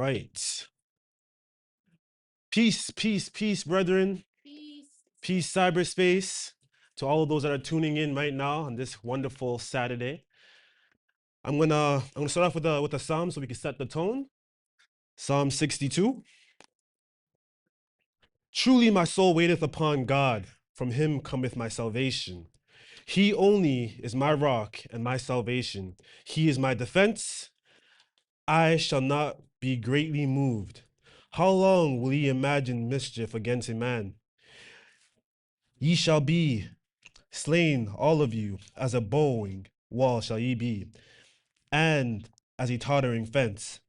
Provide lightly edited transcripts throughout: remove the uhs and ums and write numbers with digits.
right. Peace, peace, peace, brethren. Peace, cyberspace. To all of those that are tuning in right now on this wonderful Saturday. I'm gonna start off with a psalm so we can set the tone. Psalm 62. Truly my soul waiteth upon God, from him cometh my salvation. He only is my rock and my salvation. He is my defense. I shall not be greatly moved. How long will ye imagine mischief against a man? Ye shall be slain, all of you, as a bowing wall shall ye be, and as a tottering fence.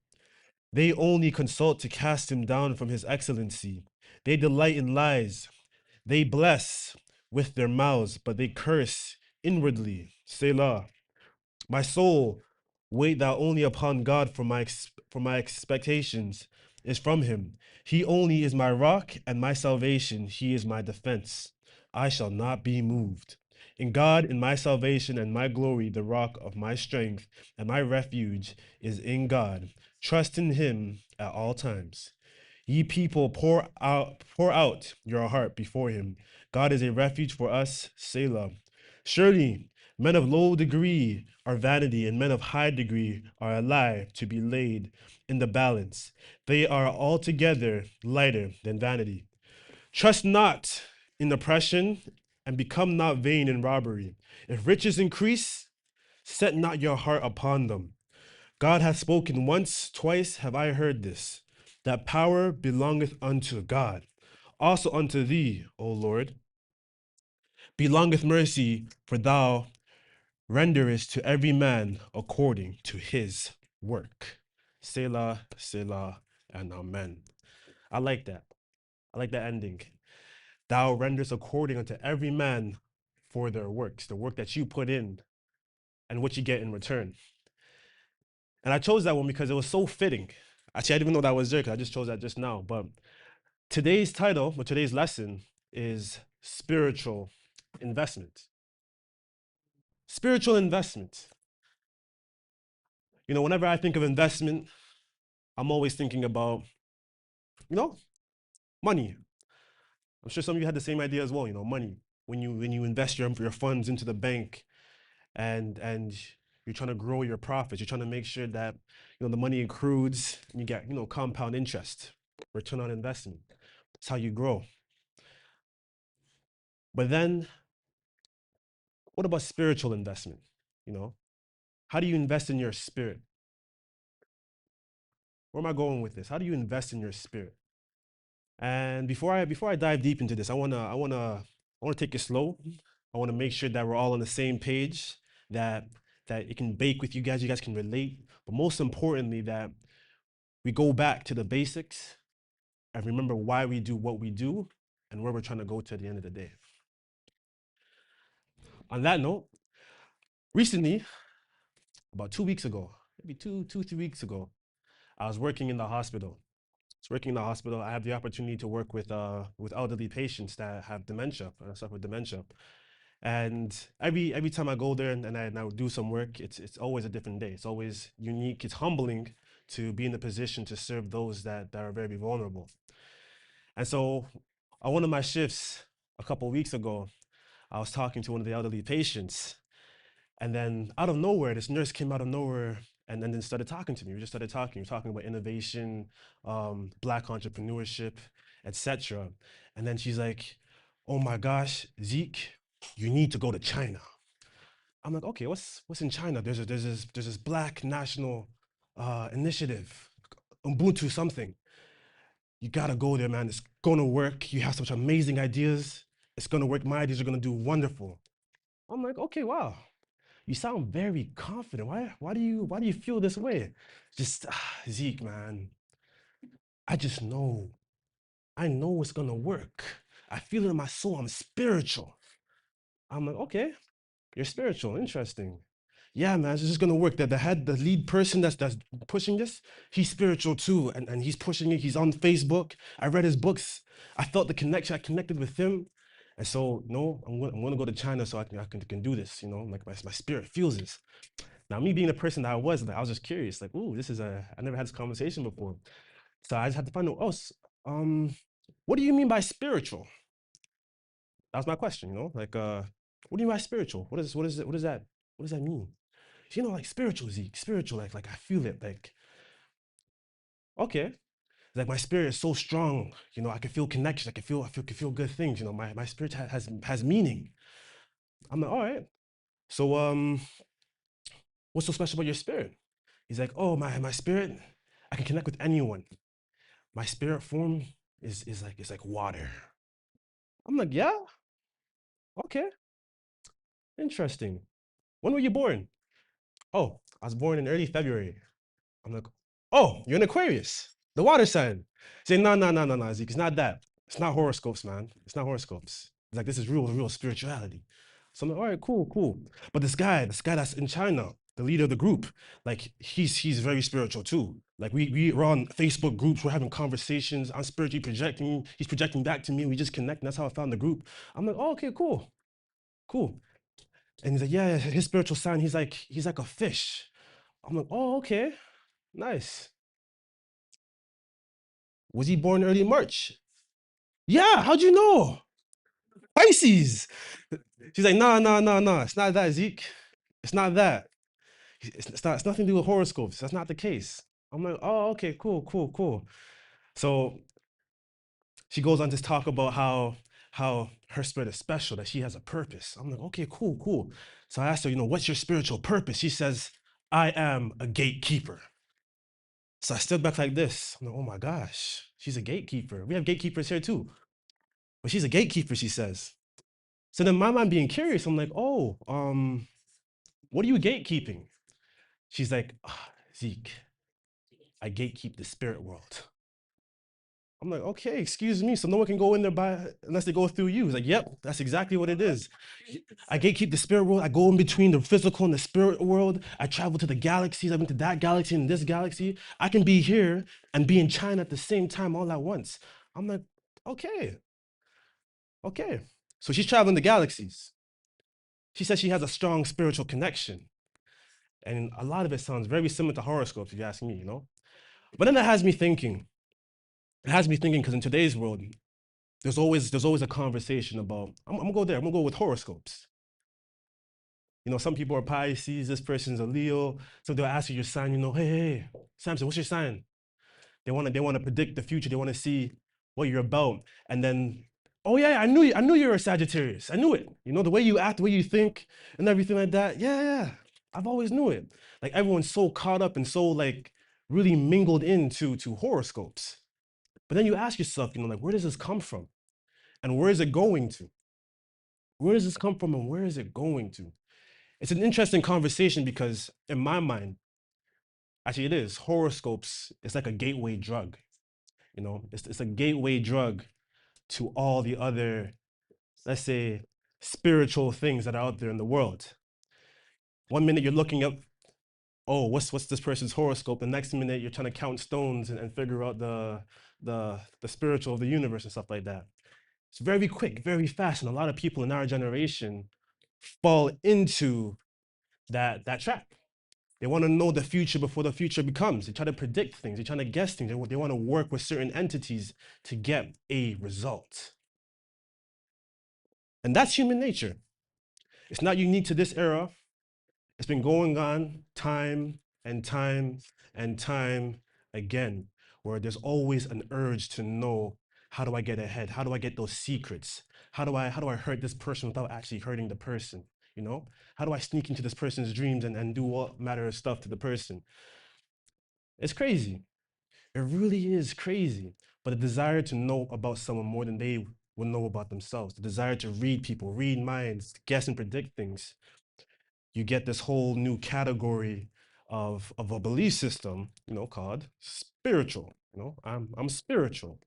They only consult to cast him down from his excellency. They delight in lies. They bless with their mouths, but they curse inwardly. Selah. My soul, wait thou only upon God, for my expectations is from him. He only is my rock and my salvation. He is my defense. I shall not be moved. In God, in my salvation and my glory, the rock of my strength and my refuge is in God. Trust in him at all times. Ye people, pour out your heart before him. God is a refuge for us, Selah. Surely, men of low degree are vanity, and men of high degree are a lie to be laid in the balance. They are altogether lighter than vanity. Trust not in oppression, and become not vain in robbery. If riches increase, set not your heart upon them. God hath spoken once, twice have I heard this, that power belongeth unto God. Also unto thee, O Lord, belongeth mercy, for thou renderest to every man according to his work. Selah, Selah, and Amen. I like that. I like that ending. Thou renders according unto every man for their works, the work that you put in and what you get in return. And I chose that one because it was so fitting. Actually, I didn't even know that was there because I just chose that just now. But today's title, or today's lesson, is spiritual investment. Spiritual investment. You know, whenever I think of investment, I'm always thinking about, you know, money. I'm sure some of you had the same idea as well, you know, money. When you invest your funds into the bank and you're trying to grow your profits, you're trying to make sure that, you know, the money accrues and you get, you know, compound interest, return on investment. That's how you grow. But then what about spiritual investment? You know, how do you invest in your spirit? Where am I going with this? How do you invest in your spirit? And before I dive deep into this, I wanna take it slow. I wanna make sure that we're all on the same page, that it can bake with you guys can relate, but most importantly, that we go back to the basics and remember why we do what we do and where we're trying to go to at the end of the day. On that note, recently, about 2 weeks ago, maybe 3 weeks ago, I was working in the hospital. I have the opportunity to work with elderly patients that have dementia, suffer with dementia. And every time I go there and I do some work, it's always a different day. It's always unique. It's humbling to be in the position to serve those that are very vulnerable. And so on one of my shifts a couple of weeks ago, I was talking to one of the elderly patients, and then out of nowhere, this nurse came out of nowhere and then started talking to me. We just started talking. We were talking about innovation, Black entrepreneurship, etc. And then she's like, "Oh my gosh, Zeke, you need to go to China." I'm like, "Okay, what's in China?" There's this Black national initiative, Ubuntu something. You gotta go there, man. It's gonna work. You have such amazing ideas. It's gonna work. My ideas are gonna do wonderful. I'm like, okay, wow. You sound very confident. Why do you feel this way? Just Zeke, man. I just know. I know it's gonna work. I feel it in my soul. I'm spiritual. I'm like, okay, you're spiritual. Interesting. Yeah, man, it's just gonna work. That the lead person that's pushing this, he's spiritual too, and he's pushing it. He's on Facebook. I read his books. I felt the connection. I connected with him, and so no, I'm gonna go to China so I can do this. You know, like my spirit feels this. Now, me being the person that I was, like, I was just curious, like, ooh, I never had this conversation before. So I just had to find out, what do you mean by spiritual? That was my question, like, what do you mean by spiritual? What does that mean? Like spiritual, Zeke, spiritual, like I feel it, like, okay. Like my spirit is so strong, I can feel connection, can feel good things, my spirit has meaning. I'm like, all right. So what's so special about your spirit? He's like, oh, my spirit, I can connect with anyone. My spirit form is like water. I'm like, yeah, okay, interesting. When were you born? Oh, I was born in early February. I'm like, oh, you're an Aquarius, the water sign. Say, no, no, no, no, no, Zeke, it's not that. It's not horoscopes, man. It's not horoscopes. It's like, this is real spirituality. So I'm like, all right, cool, cool. But this guy that's in China, the leader of the group, like he's very spiritual too. Like we're on Facebook groups, we're having conversations. I'm spiritually projecting, he's projecting back to me. We just connect, and that's how I found the group. I'm like, oh, okay, cool, cool. And he's like, yeah, his spiritual sign, he's like a fish. I'm like, oh, okay, nice. Was he born early March? Yeah, how'd you know? Pisces. She's like, no, no, no, no. It's not that, Zeke. It's not that. It's nothing to do with horoscopes. That's not the case. I'm like, oh, okay, cool, cool, cool. So she goes on to talk about how her spirit is special, that she has a purpose. I'm like, okay, cool, cool. So I asked her, what's your spiritual purpose? She says, I am a gatekeeper. So I stood back like this. I'm like, oh my gosh, she's a gatekeeper. We have gatekeepers here too. But she's a gatekeeper, she says. So then my mind being curious, I'm like, oh, what are you gatekeeping? She's like, Zeke, I gatekeep the spirit world. I'm like, okay, excuse me. So no one can go in there unless they go through you. He's like, yep, that's exactly what it is. I gatekeep the spirit world. I go in between the physical and the spirit world. I travel to the galaxies. I've been to that galaxy and this galaxy. I can be here and be in China at the same time all at once. I'm like, okay, okay. So she's traveling the galaxies. She says she has a strong spiritual connection. And a lot of it sounds very similar to horoscopes, if you ask me, But then that has me thinking. It has me thinking because in today's world, there's always a conversation about, I'm gonna go there, I'm gonna go with horoscopes. Some people are Pisces, this person's a Leo, so they'll ask you your sign, hey, Samson, what's your sign? They wanna predict the future, they wanna see what you're about. And then, oh yeah, I knew you were a Sagittarius. I knew it. The way you act, the way you think, and everything like that. Yeah, yeah. I've always knew it. Like everyone's so caught up and so like really mingled into horoscopes. But then you ask yourself, like, where does this come from? And where is it going to? Where does this come from and where is it going to? It's an interesting conversation because in my mind, actually it is, horoscopes, it's like a gateway drug. It's a gateway drug to all the other, let's say, spiritual things that are out there in the world. One minute you're looking up, oh, what's this person's horoscope? The next minute you're trying to count stones and figure out the spiritual of the universe and stuff like that. It's very quick, very fast, and a lot of people in our generation fall into that trap. They want to know the future before the future becomes. They try to predict things. They try to guess things. They want to work with certain entities to get a result. And that's human nature. It's not unique to this era. It's been going on time and time and time again, where there's always an urge to know, how do I get ahead? How do I get those secrets? How do I hurt this person without actually hurting the person? How do I sneak into this person's dreams and do all matter of stuff to the person? It's crazy. It really is crazy. But the desire to know about someone more than they will know about themselves, the desire to read people, read minds, guess and predict things, you get this whole new category of a belief system, called spiritual. I'm spiritual.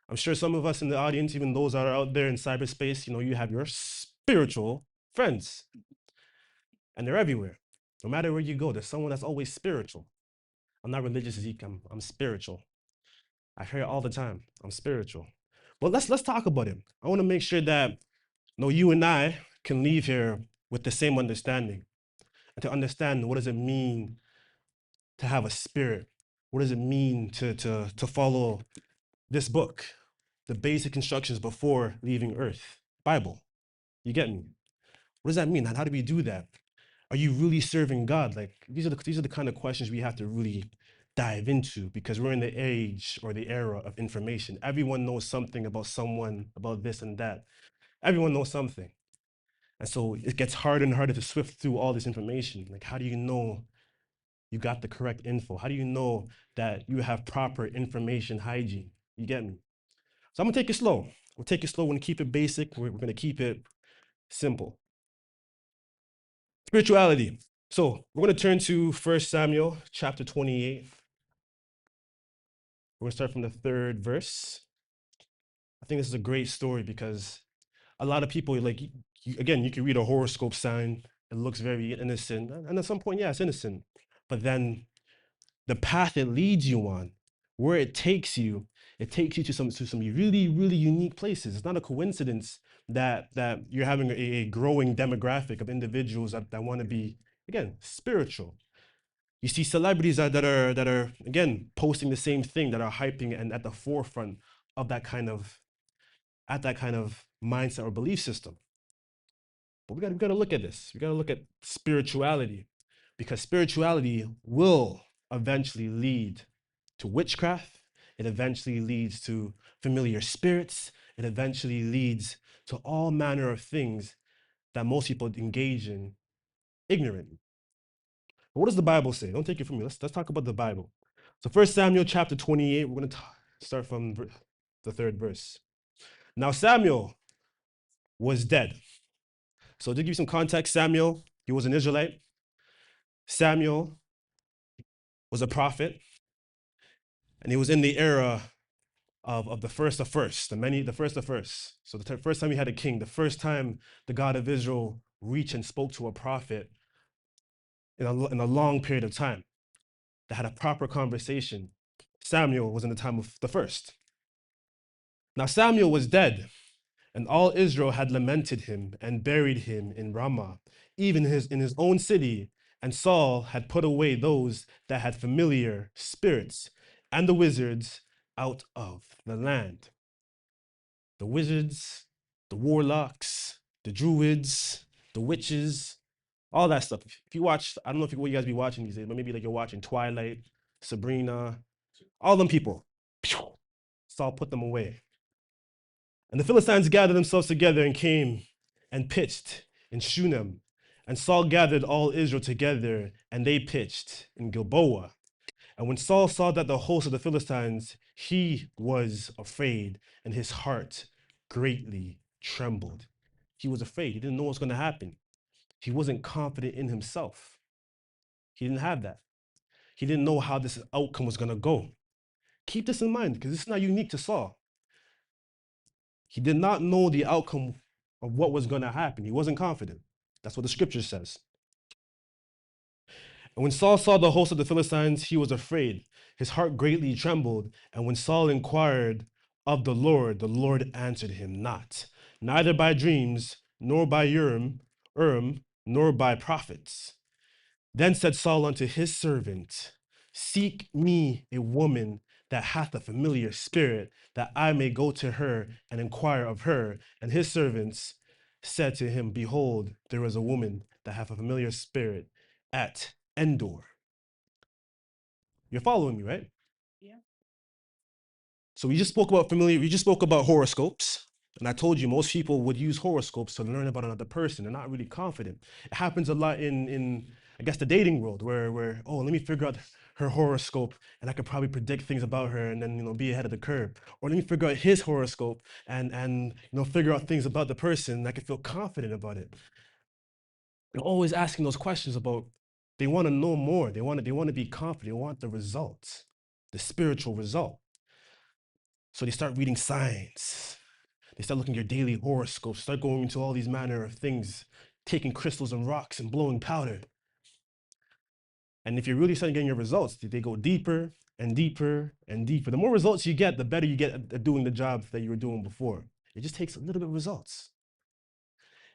I'm sure some of us in the audience, even those that are out there in cyberspace, you have your spiritual friends, and they're everywhere. No matter where you go, there's someone that's always spiritual. I'm not religious, Zeke. I'm spiritual. I hear it all the time. I'm spiritual. Well, let's talk about it. I want to make sure that you and I can leave here with the same understanding. and to understand what does it mean to have a spirit. What does it mean to follow this book, the basic instructions before leaving Earth, Bible. You get me? What does that mean? And how do we do that? Are you really serving God? Like these are the kind of questions we have to really dive into, because we're in the age or the era of information. Everyone knows something about someone, about this and that. Everyone knows something. And so it gets harder and harder to sift through all this information. Like, how do you know you got the correct info? How do you know that you have proper information hygiene? You get me? So I'm gonna take it slow. We'll take it slow. We're gonna keep it basic. We're gonna keep it simple. Spirituality. So we're gonna turn to 1 Samuel chapter 28. We're gonna start from the 3rd verse. I think this is a great story because a lot of people, like, again, you can read a horoscope sign. It looks very innocent, and at some point, yeah, it's innocent. But then the path it leads you on, where it takes you to some really, really unique places. It's not a coincidence that you're having a growing demographic of individuals that want to be, again, spiritual. You see celebrities that are again posting the same thing, that are hyping and at the forefront of that kind of mindset or belief system. But we gotta look at this. We gotta look at spirituality, because spirituality will eventually lead to witchcraft. It eventually leads to familiar spirits. It eventually leads to all manner of things that most people engage in ignorantly. But what does the Bible say? Don't take it from me. Let's talk about the Bible. So 1 Samuel chapter 28, we're going to start from the 3rd verse. Now Samuel was dead. So to give you some context, Samuel, he was an Israelite. Samuel was a prophet, and he was in the era of the first of first, the first of first. So the first time we had a king, the first time the God of Israel reached and spoke to a prophet in a long period of time, that had a proper conversation. Samuel was in the time of the first. Now Samuel was dead, and all Israel had lamented him and buried him in Ramah, even in his own city. And Saul had put away those that had familiar spirits and the wizards out of the land. The wizards, the warlocks, the druids, the witches, all that stuff. If you watch, I don't know what you guys be watching these days, but maybe like you're watching Twilight, Sabrina, all them people. Saul put them away. And the Philistines gathered themselves together and came and pitched in Shunem. And Saul gathered all Israel together, and they pitched in Gilboa. And when Saul saw that the host of the Philistines, he was afraid, and his heart greatly trembled. He was afraid. He didn't know what was going to happen. He wasn't confident in himself. He didn't have that. He didn't know how this outcome was going to go. Keep this in mind, because this is not unique to Saul. He did not know the outcome of what was going to happen. He wasn't confident. That's what the scripture says. And when Saul saw the host of the Philistines, he was afraid. His heart greatly trembled. And when Saul inquired of the Lord answered him not, neither by dreams, nor by Urim, nor by prophets. Then said Saul unto his servant, seek me a woman that hath a familiar spirit, that I may go to her and inquire of her. And his servants said to him, behold, there is a woman that hath a familiar spirit at Endor. You're following me, right? Yeah. So we just spoke about horoscopes. And I told you most people would use horoscopes to learn about another person. They're not really confident. It happens a lot in I guess the dating world where oh, let me figure out her horoscope and I could probably predict things about her and then be ahead of the curve. Or let me figure out his horoscope and figure out things about the person and I could feel confident about it. They're always asking those questions about, they want to know more. They want to be confident. They want the results, the spiritual result. So they start reading signs. They start looking at your daily horoscopes, start going into all these manner of things, taking crystals and rocks and blowing powder. And if you're really starting getting your results, they go deeper and deeper and deeper. The more results you get, the better you get at doing the job that you were doing before. It just takes a little bit of results.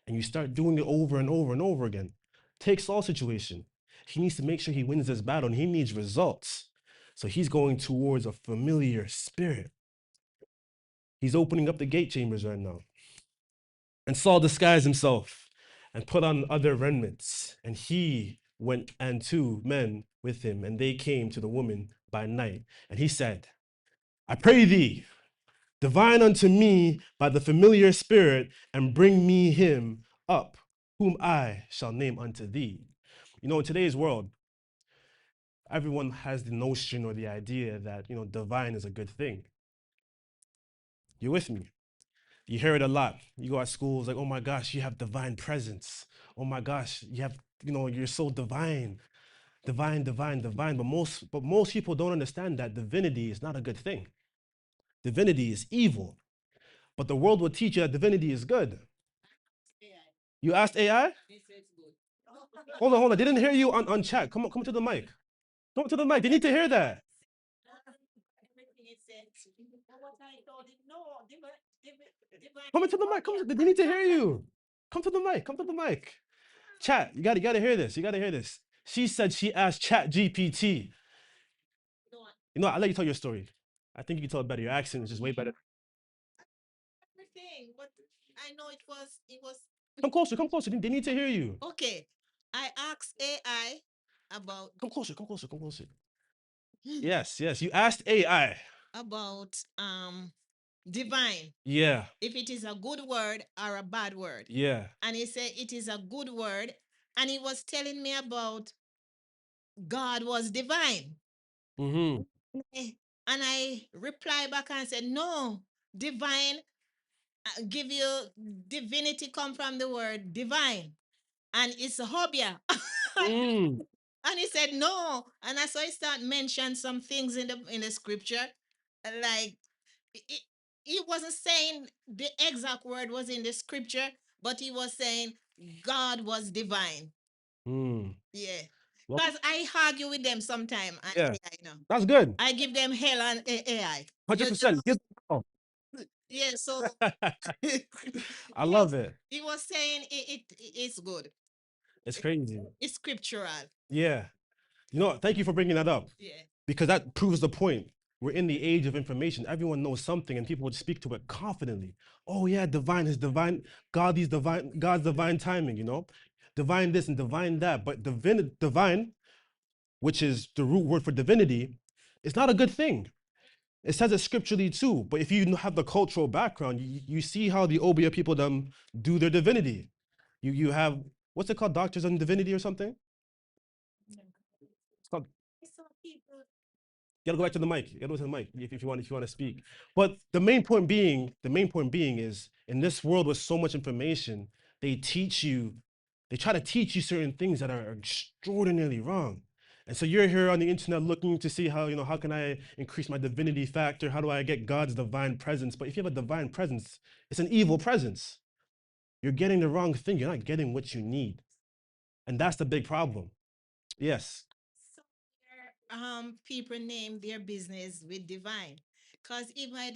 And you start doing it over and over and over again. Take Saul's situation. He needs to make sure he wins this battle and he needs results. So he's going towards a familiar spirit. He's opening up the gate chambers right now. And Saul disguised himself and put on other remnants. And he went and 2 men with him, and they came to the woman by night. And he said, I pray thee, divine unto me by the familiar spirit, and bring me him up, whom I shall name unto thee. You know, in today's world, everyone has the notion or the idea that, divine is a good thing. You with me? You hear it a lot. You go at schools like, oh my gosh, you have divine presence. Oh my gosh, you have, you're so divine, divine, divine, divine. But most people don't understand that divinity is not a good thing. Divinity is evil. But the world will teach you that divinity is good. You asked AI? Hold on. They didn't hear you on chat. Come to the mic. Come to the mic. They need to hear that. Come to the mic. They need to hear you. Come to the mic. Come to the mic. Chat, you gotta hear this. You gotta hear this. She said she asked Chat GPT. I'll let you tell your story. I think you can tell it better. Your accent is just way better. Everything, but I know it was. Come closer. Come closer. They need to hear you. Okay. I asked AI about. Come closer. Come closer. Come closer. Yes. You asked AI about divine. Yeah. If it is a good word or a bad word. Yeah. And he said it is a good word. And he was telling me about God was divine. Mm-hmm. And I replied back and said, no, divine, give you divinity come from the word divine. And it's a hobia. Mm. And he said, no. And I saw he start mention some things in the scripture. Like he wasn't saying the exact word was in the scripture, but he was saying God was divine. Mm. Yeah. Well, Because I argue with them sometime and yeah. AI now. That's good. I give them hell on AI. 100%. Yeah, so I love it. he was saying it's good. It's crazy. It's scriptural. Yeah. Thank you for bringing that up. Yeah. Because that proves the point. We're in the age of information. Everyone knows something, and people would speak to it confidently. Oh yeah, divine is divine. God's divine timing. Divine this and divine that. But divine, which is the root word for divinity, is not a good thing. It says it scripturally too. But if you have the cultural background, you see how the Obia people do their divinity. You have, what's it called, doctors in divinity or something? It's called. You gotta go back to the mic. You gotta go to the mic if you want to speak. But the main point being is, in this world with so much information, they try to teach you certain things that are extraordinarily wrong. And so you're here on the internet looking to see how can I increase my divinity factor? How do I get God's divine presence? But if you have a divine presence, it's an evil presence. You're getting the wrong thing. You're not getting what you need. And that's the big problem. Yes. So people name their business with divine. Because if I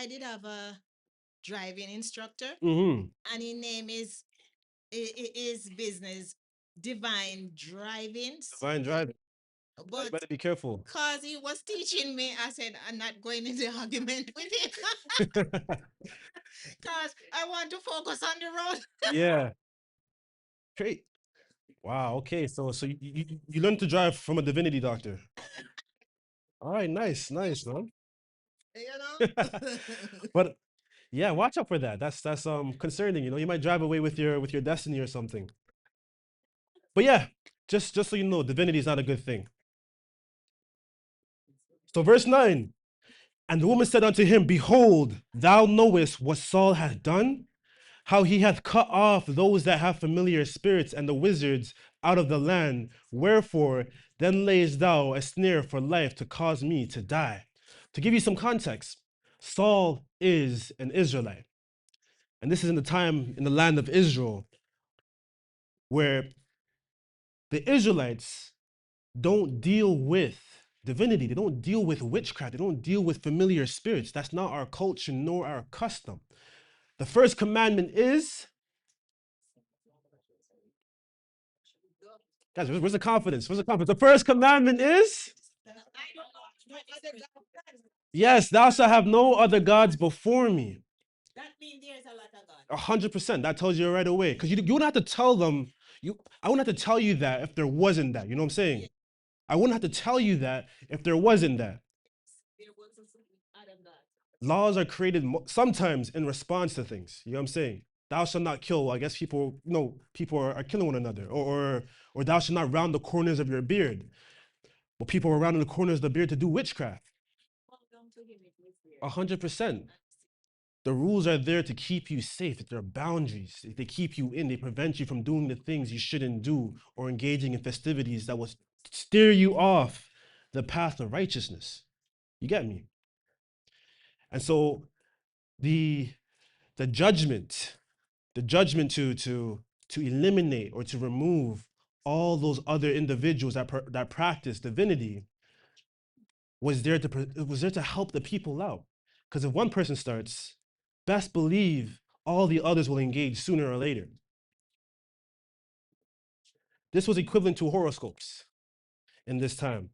did have a driving instructor, Mm-hmm. and his name is business divine driving. Divine driving. You But better be careful. because he was teaching me, I said I'm not going into argument with him. Because I want to focus on the road. Yeah. Great. Wow. Okay. So you learned to drive from a divinity doctor. All right. Nice. Nice, man. You know. But yeah, watch out for that. That's concerning. You might drive away with your destiny or something. But yeah, just so you know, divinity is not a good thing. So verse 9. And the woman said unto him, Behold, thou knowest what Saul hath done, how he hath cut off those that have familiar spirits and the wizards out of the land. Wherefore, then layest thou a snare for life to cause me to die. To give you some context, Saul is an Israelite. And this is in the time in the land of Israel where the Israelites don't deal with divinity. They don't deal with witchcraft. They don't deal with familiar spirits. That's not our culture nor our custom. The first commandment is Guys, where's the confidence? Where's the confidence? The first commandment is yes, thou shalt have no other gods before me. That means there's a lot of God. 100%. That tells you right away. Because you wouldn't have to tell them, I wouldn't have to tell you that if there wasn't that. You know what I'm saying? I wouldn't have to tell you that if there wasn't that. There was a other God. Laws are created sometimes in response to things. You know what I'm saying? Thou shalt not kill. I guess people, people are killing one another. Or thou shalt not round the corners of your beard. But people are rounding the corners of the beard to do witchcraft. 100%. The rules are there to keep you safe. There are boundaries. They keep you in. They prevent you from doing the things you shouldn't do or engaging in festivities that will steer you off the path of righteousness. You get me? And so the the judgment, to eliminate or to remove all those other individuals that practice divinity was there to help the people out. Because if one person starts, best believe all the others will engage sooner or later. This was equivalent to horoscopes in this time.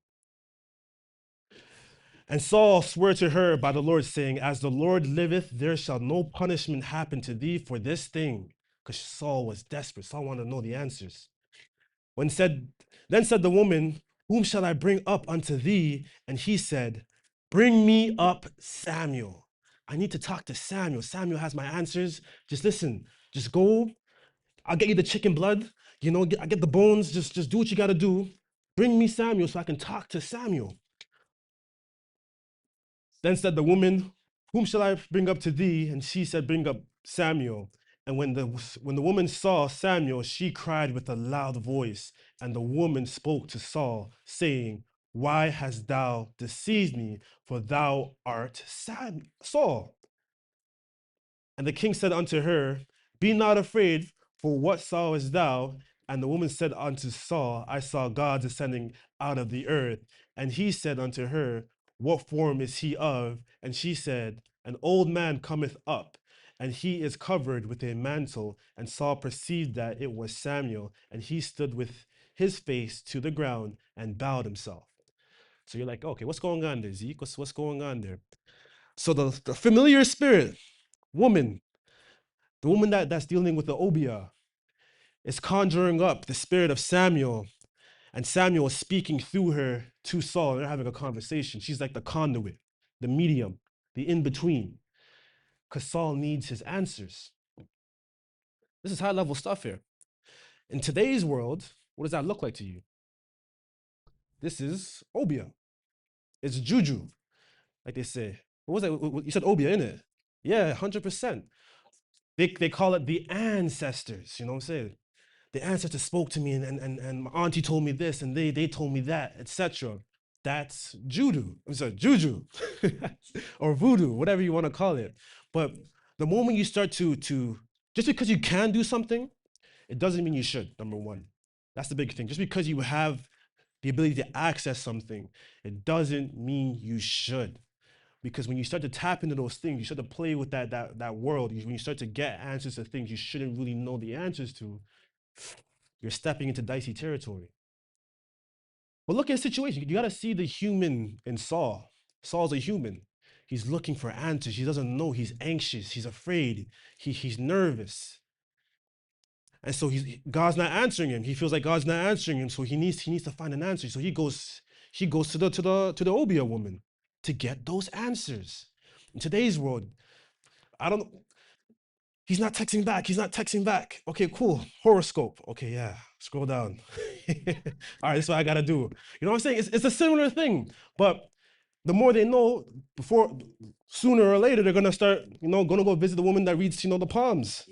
And Saul swore to her by the Lord, saying, as the Lord liveth, there shall no punishment happen to thee for this thing. Because Saul was desperate. Saul wanted to know the answers. Then said the woman, whom shall I bring up unto thee? And he said, bring me up Samuel. I need to talk to Samuel. Samuel has my answers. Just listen, just go. I'll get you the chicken blood. I get the bones. Just do what you got to do. Bring me Samuel so I can talk to Samuel. Then said the woman, whom shall I bring up to thee? And she said, bring up Samuel. And when the woman saw Samuel, she cried with a loud voice. And the woman spoke to Saul, saying, why hast thou deceived me? For thou art Saul. And the king said unto her, be not afraid, for what sawest thou? And the woman said unto Saul, I saw God descending out of the earth. And he said unto her, what form is he of? And she said, an old man cometh up, and he is covered with a mantle. And Saul perceived that it was Samuel, and he stood with his face to the ground and bowed himself. So you're like, okay, what's going on there, Zeke? What's going on there? So the familiar spirit, woman, the woman that's dealing with the obia, is conjuring up the spirit of Samuel, and Samuel is speaking through her to Saul. They're having a conversation. She's like the conduit, the medium, the in-between, because Saul needs his answers. This is high-level stuff here. In today's world, what does that look like to you? This is obia. It's juju, like they say. What was that? You said obia, innit? Yeah, 100%. They call it the ancestors, you know what I'm saying? The ancestor spoke to me and my auntie told me this and they told me that, etc. That's juju or voodoo, whatever you want to call it. But the moment you start to just because you can do something, it doesn't mean you should. Number one, that's the big thing. Just because you have the ability to access something, it doesn't mean you should. Because when you start to tap into those things, you start to play with that world. When you start to get answers to things you shouldn't really know the answers to, you're stepping into dicey territory. But look at the situation. You got to see the human in Saul. Saul's a human. He's looking for answers. He doesn't know. He's anxious. He's afraid. He's nervous. And so God's not answering him. He feels like God's not answering him. So he needs to find an answer. So he goes to the Obia woman to get those answers. In today's world, I don't he's not texting back. He's not texting back. Okay, cool. Horoscope. Okay, yeah. Scroll down. All right, this is what I gotta do. You know what I'm saying? It's a similar thing, but the more they know, sooner or later, they're gonna start, gonna go visit the woman that reads, the palms,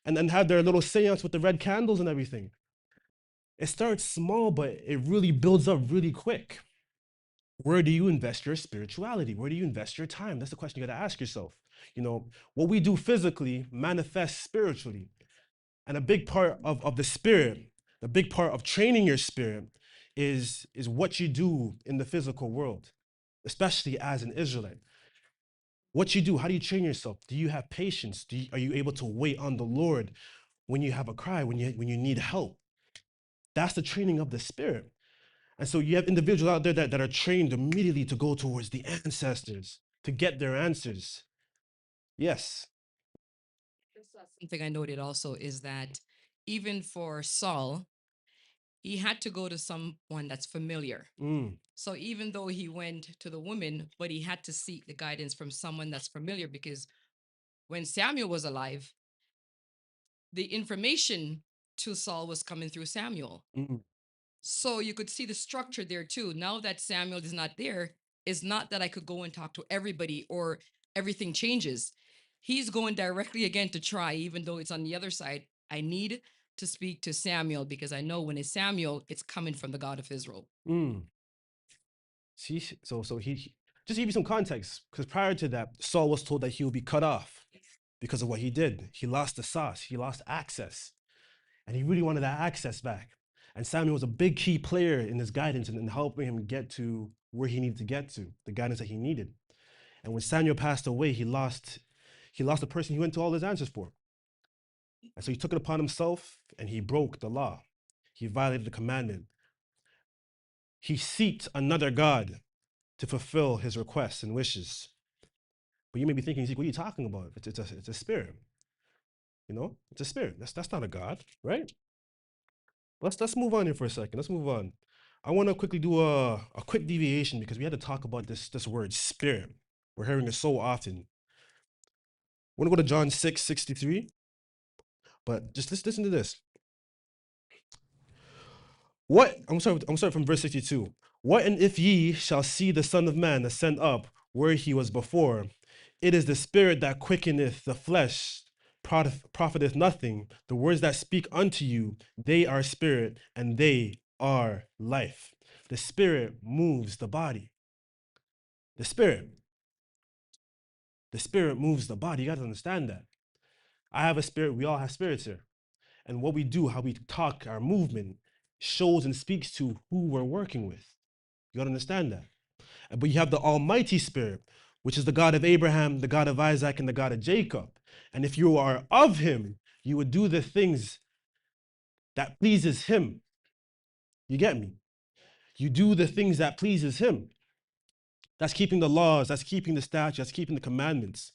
and then have their little seance with the red candles and everything. It starts small, but it really builds up really quick. Where do you invest your spirituality? Where do you invest your time? That's the question you got to ask yourself. What we do physically manifests spiritually. And a big part of the spirit, the big part of training your spirit is what you do in the physical world, especially as an Israelite. What you do, how do you train yourself? Do you have patience? Are you able to wait on the Lord when you have a cry, when you need help? That's the training of the spirit. And so you have individuals out there that are trained immediately to go towards the ancestors to get their answers. Yes. Something I noted also is that even for Saul, he had to go to someone that's familiar. Mm, So even though he went to the woman, but he had to seek the guidance from someone that's familiar, because when Samuel was alive, the information to Saul was coming through Samuel. mm, So you could see the structure there too. Now that Samuel is not there, it's not that I could go and talk to everybody or everything changes. He's going directly again to try, even though it's on the other side. I need to speak to Samuel because I know when it's Samuel, it's coming from the God of Israel. mm. See, so just to give you some context, because prior to that, Saul was told that he would be cut off because of what he did. He lost the sauce, he lost access, and he really wanted that access back. And Samuel was a big key player in his guidance and in helping him get to where he needed to get to, the guidance that he needed. And when Samuel passed away, he lost the person he went to all his answers for. And so he took it upon himself and he broke the law. He violated the commandment. He sought another God to fulfill his requests and wishes. But you may be thinking, Zeke, what are you talking about? It's a spirit. You know, it's a spirit. That's not a God, right? Let's move on here for a second. Let's move on. I want to quickly do a quick deviation because we had to talk about this word spirit. We're hearing it so often. I want to go to John 6:63, but just listen to this. What I'm sorry from verse 62. What and if ye shall see the Son of Man ascend up where he was before? It is the spirit that quickeneth the flesh, profiteth nothing. The words that speak unto you, they are spirit and they are life. The spirit moves the body. The spirit. The spirit moves the body. You got to understand that. I have a spirit. We all have spirits here. And what we do, how we talk, our movement, shows and speaks to who we're working with. You got to understand that. But you have the Almighty Spirit, which is the God of Abraham, the God of Isaac, and the God of Jacob. And if you are of him, you would do the things that pleases him. You get me? You do the things that pleases him. That's keeping the laws, that's keeping the statutes, that's keeping the commandments.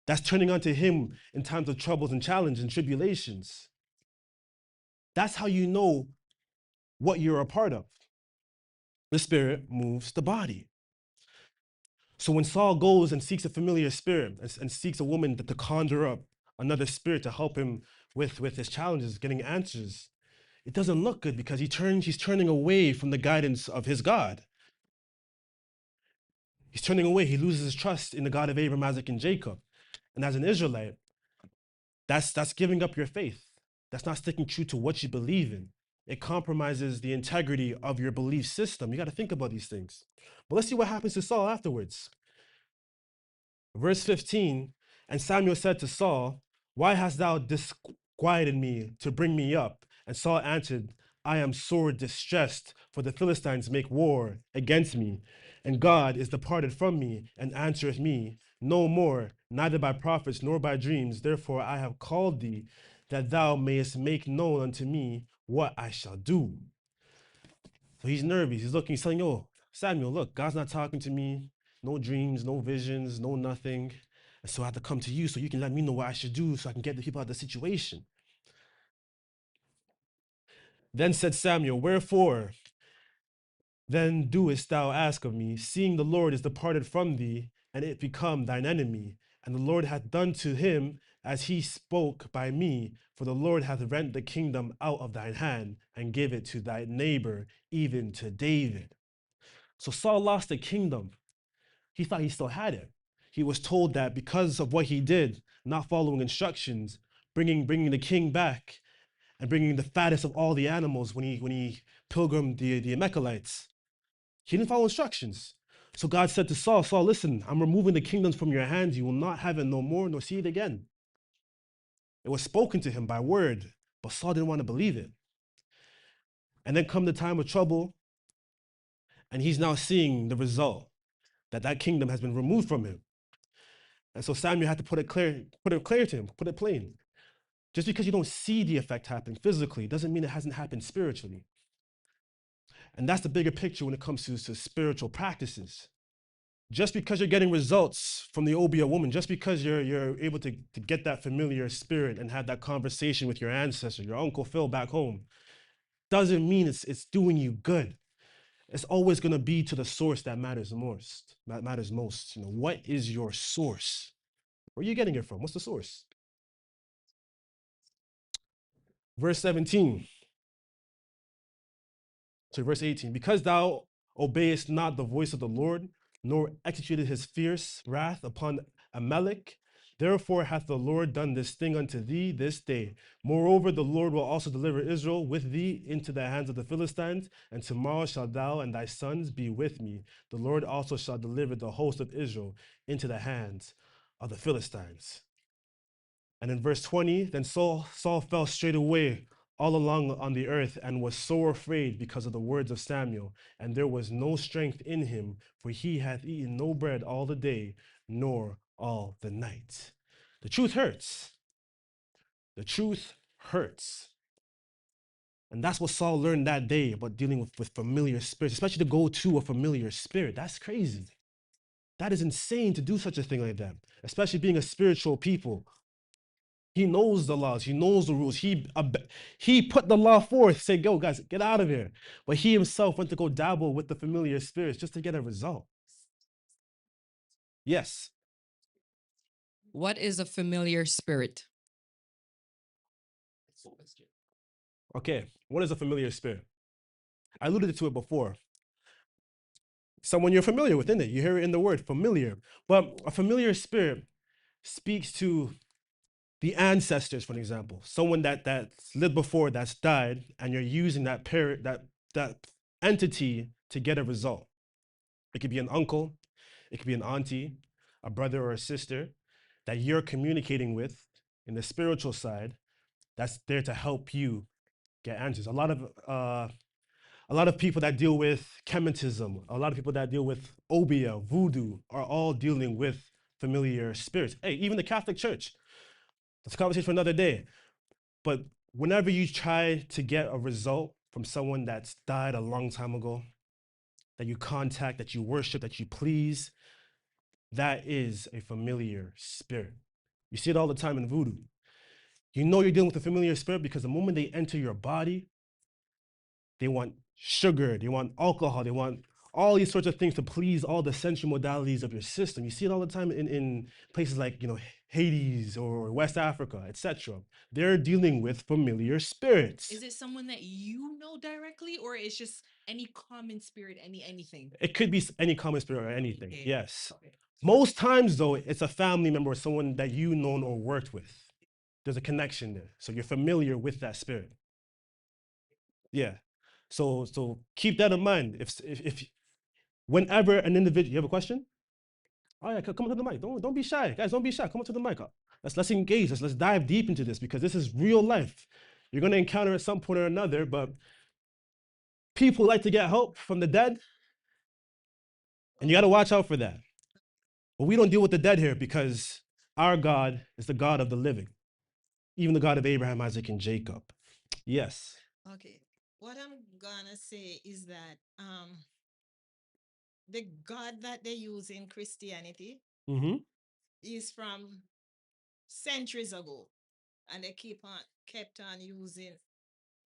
That's turning unto him in times of troubles and challenges and tribulations. That's how you know what you're a part of. The spirit moves the body. So when Saul goes and seeks a familiar spirit and seeks a woman to conjure up another spirit to help him with his challenges, getting answers, it doesn't look good because he's turning away from the guidance of his God. He's turning away. He loses his trust in the God of Abraham, Isaac, and Jacob. And as an Israelite, that's giving up your faith. That's not sticking true to what you believe in. It compromises the integrity of your belief system. You got to think about these things. But let's see what happens to Saul afterwards. Verse 15, and Samuel said to Saul, why hast thou disquieted me to bring me up? And Saul answered, I am sore distressed, for the Philistines make war against me, and God is departed from me, and answereth me no more, neither by prophets nor by dreams. Therefore I have called thee, that thou mayest make known unto me what I shall do. So he's nervous. He's looking, he's saying, yo, Samuel, look, God's not talking to me. No dreams, no visions, no nothing. And so I have to come to you so you can let me know what I should do so I can get the people out of the situation. Then said Samuel, wherefore then doest thou ask of me, seeing the Lord is departed from thee, and it become thine enemy? And the Lord hath done to him as he spoke by me, for the Lord hath rent the kingdom out of thine hand, and give it to thy neighbor, even to David. So Saul lost the kingdom. He thought he still had it. He was told that because of what he did, not following instructions, bringing the king back, and bringing the fattest of all the animals when he pilgrimed the Amalekites, he didn't follow instructions. So God said to Saul, Saul, listen, I'm removing the kingdoms from your hands. You will not have it no more, nor see it again. It was spoken to him by word, but Saul didn't want to believe it. And then come the time of trouble, and he's now seeing the result that kingdom has been removed from him. And so Samuel had to put it clear to him, put it plain. Just because you don't see the effect happen physically doesn't mean it hasn't happened spiritually. And that's the bigger picture when it comes to spiritual practices. Just because you're getting results from the Obia woman, just because you're able to get that familiar spirit and have that conversation with your ancestor, your Uncle Phil back home, doesn't mean it's doing you good. It's always going to be to the source that matters most. That matters most. You know, what is your source? Where are you getting it from? What's the source? Verse 17 to verse 18. Because thou obeyest not the voice of the Lord, nor executed his fierce wrath upon Amalek, therefore hath the Lord done this thing unto thee this day. Moreover, the Lord will also deliver Israel with thee into the hands of the Philistines, and tomorrow shalt thou and thy sons be with me. The Lord also shall deliver the host of Israel into the hands of the Philistines. And in verse 20, then Saul fell straight away all along on the earth and was sore afraid because of the words of Samuel. And there was no strength in him, for he hath eaten no bread all the day, nor all the night. The truth hurts. The truth hurts. And that's what Saul learned that day about dealing with familiar spirits, especially to go to a familiar spirit. That's crazy. That is insane to do such a thing like that, especially being a spiritual people. He knows the laws. He knows the rules. He put the law forth, said, "Go, guys, get out of here." But he himself went to go dabble with the familiar spirits just to get a result. Yes. What is a familiar spirit? Okay. What is a familiar spirit? I alluded to it before. Someone you're familiar with, isn't it? You hear it in the word familiar. But a familiar spirit speaks to the ancestors, for example, someone that's lived before, that's died, and you're using that parent, that entity to get a result. It could be an uncle, it could be an auntie, a brother or a sister that you're communicating with in the spiritual side that's there to help you get answers. A lot of people that deal with chemitism, a lot of people that deal with obia, voodoo, are all dealing with familiar spirits. Hey, even the Catholic Church. That's a conversation for another day. But whenever you try to get a result from someone that's died a long time ago, that you contact, that you worship, that you please, that is a familiar spirit. You see it all the time in voodoo. You know you're dealing with a familiar spirit because the moment they enter your body, they want sugar, they want alcohol, they want all these sorts of things to please all the sensual modalities of your system. You see it all the time in places like, you know, Hades or West Africa, etc. They're dealing with familiar spirits. Is it someone that you know directly, or it's just any common spirit, anything? It could be any common spirit or anything. Okay. Yes. Okay. Most times, though, it's a family member or someone that you known or worked with. There's a connection there, so you're familiar with that spirit. Yeah. So keep that in mind. If whenever an individual, you have a question? Oh yeah, come to the mic. Don't be shy, guys. Don't be shy. Come up to the mic. Let's engage. Let's dive deep into this because this is real life. You're gonna encounter at some point or another, but people like to get help from the dead, and you got to watch out for that. But we don't deal with the dead here because our God is the God of the living, even the God of Abraham, Isaac, and Jacob. Yes. Okay. What I'm gonna say is that the God that they use in Christianity Mm-hmm. is from centuries ago, and they kept on using.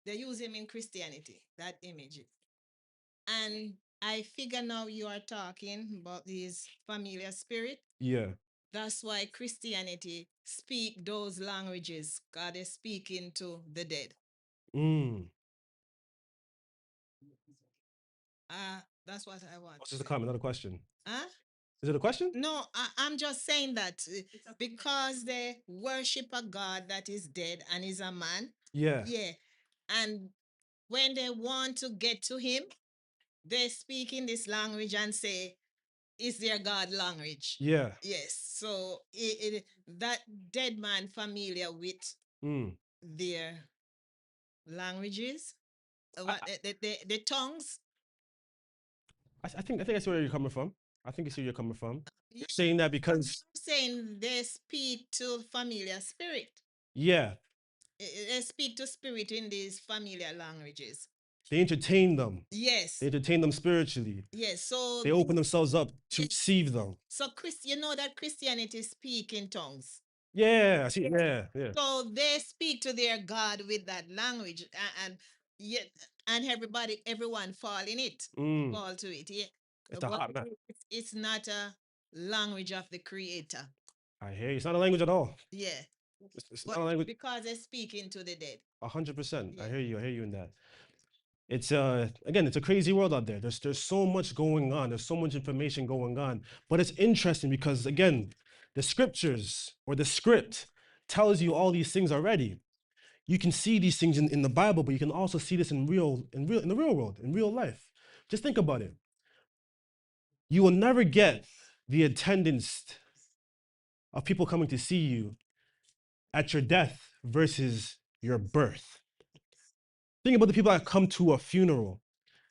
They use him in Christianity. That image, and I figure now you are talking about this familiar spirit. Yeah. That's why Christianity speak those languages. God is speaking to the dead. Mm. That's what I want What's to just a say. comment, not a question? Huh? Is it a question? No, I'm just saying that because they worship a God that is dead and is a man. Yeah. Yeah. And when they want to get to him, they speak in this language and say, is their God language? Yeah. Yes. So that dead man familiar with Mm. their languages, I, the tongues. I think I see where you're coming from. I think I see where you're coming from. Yeah. You're saying that because I'm saying they speak to familiar spirit. yeah, They speak to spirit in these familiar languages. They entertain them. Yes. They entertain them spiritually. Yes. So They open themselves up to yes. receive them. So you know that Christianity speak in tongues. Yeah, I see. Yeah, yeah. So they speak to their God with that language, and yet, and everyone fall in it, Mm, fall to it. Yeah, it's a but hot man. it's not a language of the Creator. I hear you. It's not a language at all. Yeah, It's but not a language. because they speak into the dead. 100%. Yeah. I hear you. I hear you in that. It's again, it's a crazy world out there. There's so much going on. There's so much information going on. But it's interesting because again, the scriptures or the script tells you all these things already. You can see these things in the Bible, but you can also see this in the real world, in real life. Just think about it. You will never get the attendance of people coming to see you at your death versus your birth. Think about the people that come to a funeral.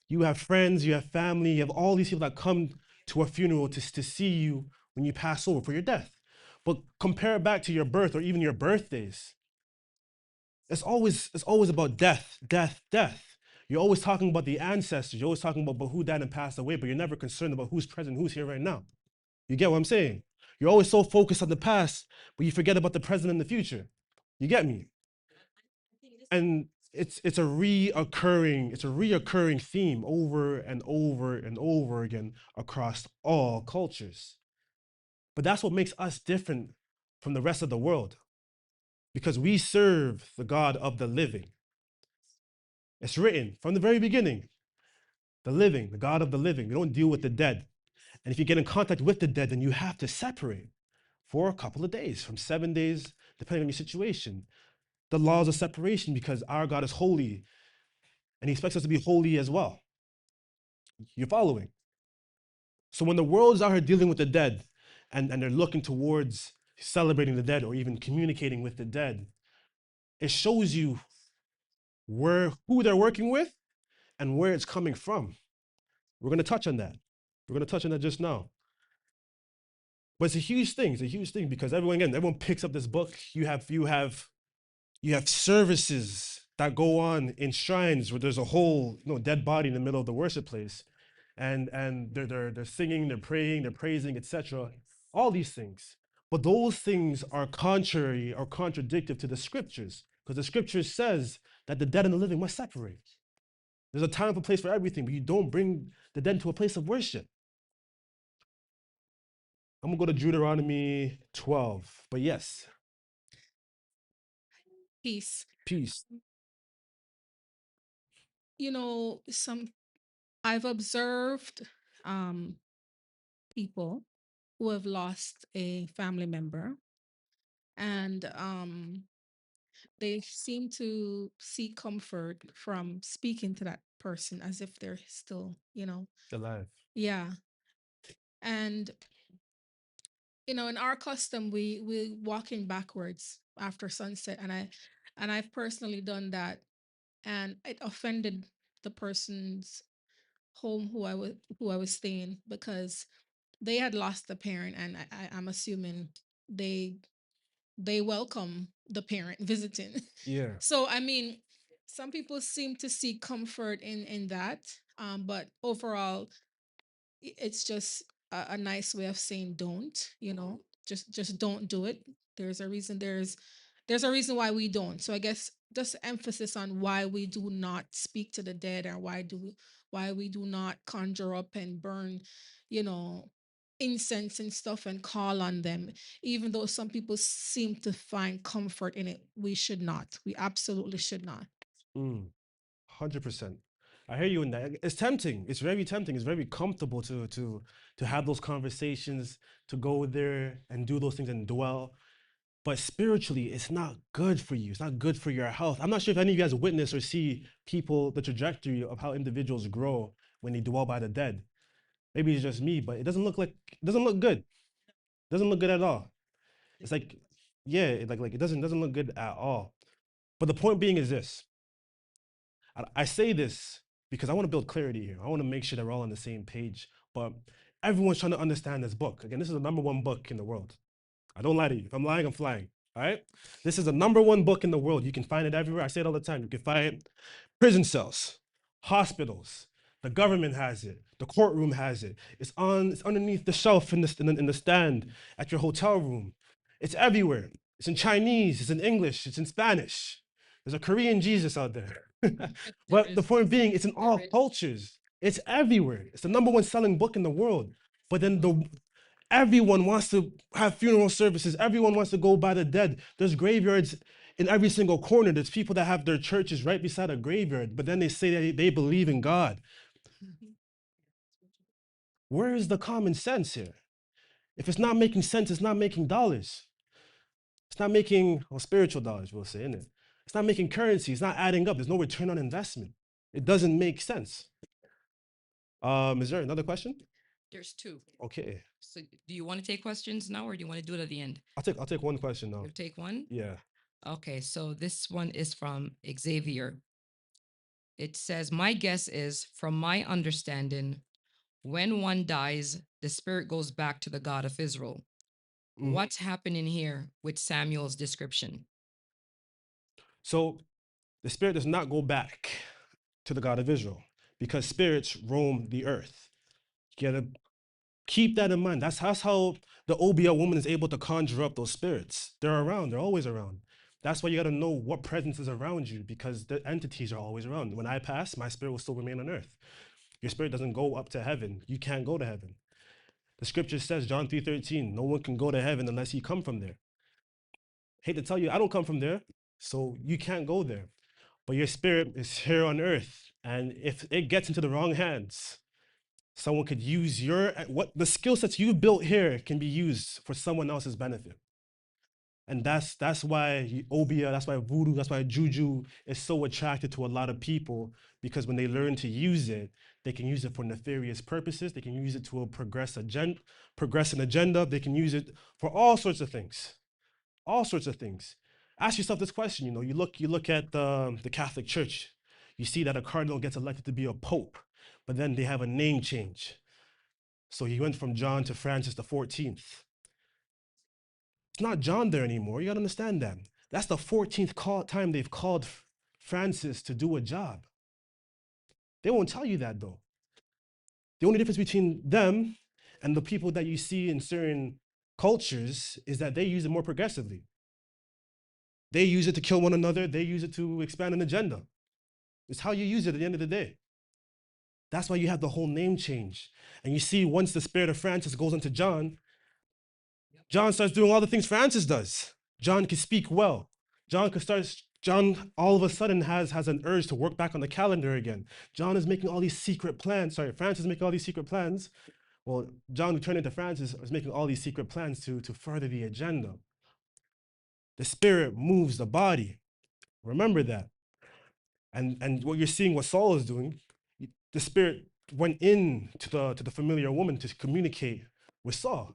You have friends, you have family, you have all these people that come to a funeral to see you when you pass over for your death. But compare it back to your birth or even your birthdays. It's always about death, death, death. You're always talking about the ancestors. You're always talking about who died and passed away, but you're never concerned about who's present, who's here right now. You get what I'm saying? You're always so focused on the past, but you forget about the present and the future. You get me? And it's a reoccurring theme over and over and over again across all cultures. But that's what makes us different from the rest of the world because we serve the God of the living. It's written from the very beginning, the living, the God of the living. We don't deal with the dead. And if you get in contact with the dead, then you have to separate for a couple of days, from 7 days, depending on your situation. The laws of separation because our God is holy and he expects us to be holy as well. You're following? So when the world's out here dealing with the dead and they're looking towards celebrating the dead or even communicating with the dead, it shows you who they're working with and where it's coming from. We're going to touch on that. We're going to touch on that just now. But it's a huge thing. It's a huge thing because everyone picks up this book. You have services that go on in shrines where there's a whole dead body in the middle of the worship place, and they're singing, they're praying, they're praising, etc. All these things, but those things are contrary or contradictory to the scriptures because the scriptures says that the dead and the living must separate. There's a time and a place for everything, but you don't bring the dead to a place of worship. I'm gonna go to Deuteronomy 12, but yes, Peace. peace. You know, I've observed um people who have lost a family member, and they seem to seek comfort from speaking to that person as if they're still, Alive. yeah. And in our custom, we walking backwards after sunset, and I've personally done that, and it offended the person's home who I was staying, because they had lost the parent, and I'm assuming they they welcome the parent visiting. Yeah. So I mean, some people seem to seek comfort in that, but overall, it's just a nice way of saying don't. Just don't do it. There's a reason why we don't. So I guess just emphasis on why we do not speak to the dead, or why we do not conjure up and burn, you know incense and stuff, and call on them. Even though some people seem to find comfort in it, we should not. We absolutely should not. 100%. I hear you in that. It's tempting. It's very tempting. It's very comfortable to have those conversations, to go there and do those things and dwell. But spiritually, it's not good for you. It's not good for your health. I'm not sure if any of you guys witness or see the trajectory of how individuals grow when they dwell by the dead. Maybe it's just me, but it doesn't look good. It doesn't look good at all. It's like, yeah, it doesn't look good at all. But the point being is this. I say this because I want to build clarity here. I want to make sure that we're all on the same page. But everyone's trying to understand this book. Again, this is the number one book in the world. I don't lie to you. If I'm lying, I'm flying. All right. This is the #1 book in the world. You can find it everywhere. I say it all the time. You can find it prison cells, hospitals. The government has it. The courtroom has it. It's underneath the shelf in the stand at your hotel room. It's everywhere. It's in Chinese. It's in English. It's in Spanish. There's a Korean Jesus out there. But the point being, it's in all cultures. It's everywhere. It's the #1 selling book in the world. But then everyone wants to have funeral services. Everyone wants to go by the dead. There's graveyards in every single corner. There's people that have their churches right beside a graveyard, but then they say that they believe in God. Where is the common sense here? If it's not making sense, it's not making dollars. It's not making, well, spiritual dollars, we'll say, innit? It's not making currency. It's not adding up. There's no return on investment. It doesn't make sense. Is there another question? There's two. Okay. So do you want to take questions now or do you want to do it at the end? I'll take one question now. You'll take one? Yeah. Okay, so this one is from Xavier. It says, my guess is, from my understanding, when one dies, the spirit goes back to the God of Israel. Mhm. What's happening here with Samuel's description? So the spirit does not go back to the God of Israel because spirits roam the earth. You gotta keep that in mind. That's how the OBL woman is able to conjure up those spirits. They're around, they're always around. That's why you gotta know what presence is around you because the entities are always around. When I pass, my spirit will still remain on earth. Your spirit doesn't go up to heaven. You can't go to heaven. The scripture says, John 3:13, no one can go to heaven unless he come from there. Hate to tell you, I don't come from there, so you can't go there. But your spirit is here on earth. And if it gets into the wrong hands, someone could use what the skill sets you built here can be used for someone else's benefit. And that's why Obia, that's why voodoo, that's why juju is so attracted to a lot of people, because when they learn to use it, they can use it for nefarious purposes. They can use it to progress an agenda. They can use it for all sorts of things. All sorts of things. Ask yourself this question, you look at the Catholic Church, you see that a cardinal gets elected to be a pope, but then they have a name change. So he went from John to Francis the 14th. It's not John there anymore. You gotta understand that. That's the 14th time they've called Francis to do a job. They won't tell you that though. The only difference between them and the people that you see in certain cultures is that they use it more progressively. They use it to kill one another. They use it to expand an agenda. It's how you use it at the end of the day. That's why you have the whole name change. And you see, once the spirit of Francis goes into John, John starts doing all the things Francis does. John can speak well. John all of a sudden has an urge to work back on the calendar again. John is making all these secret plans. Francis is making all these secret plans. Well, John, who turned into Francis, is making all these secret plans to further the agenda. The spirit moves the body. Remember that. And what you're seeing what Saul is doing, the spirit went in to the familiar woman to communicate with Saul.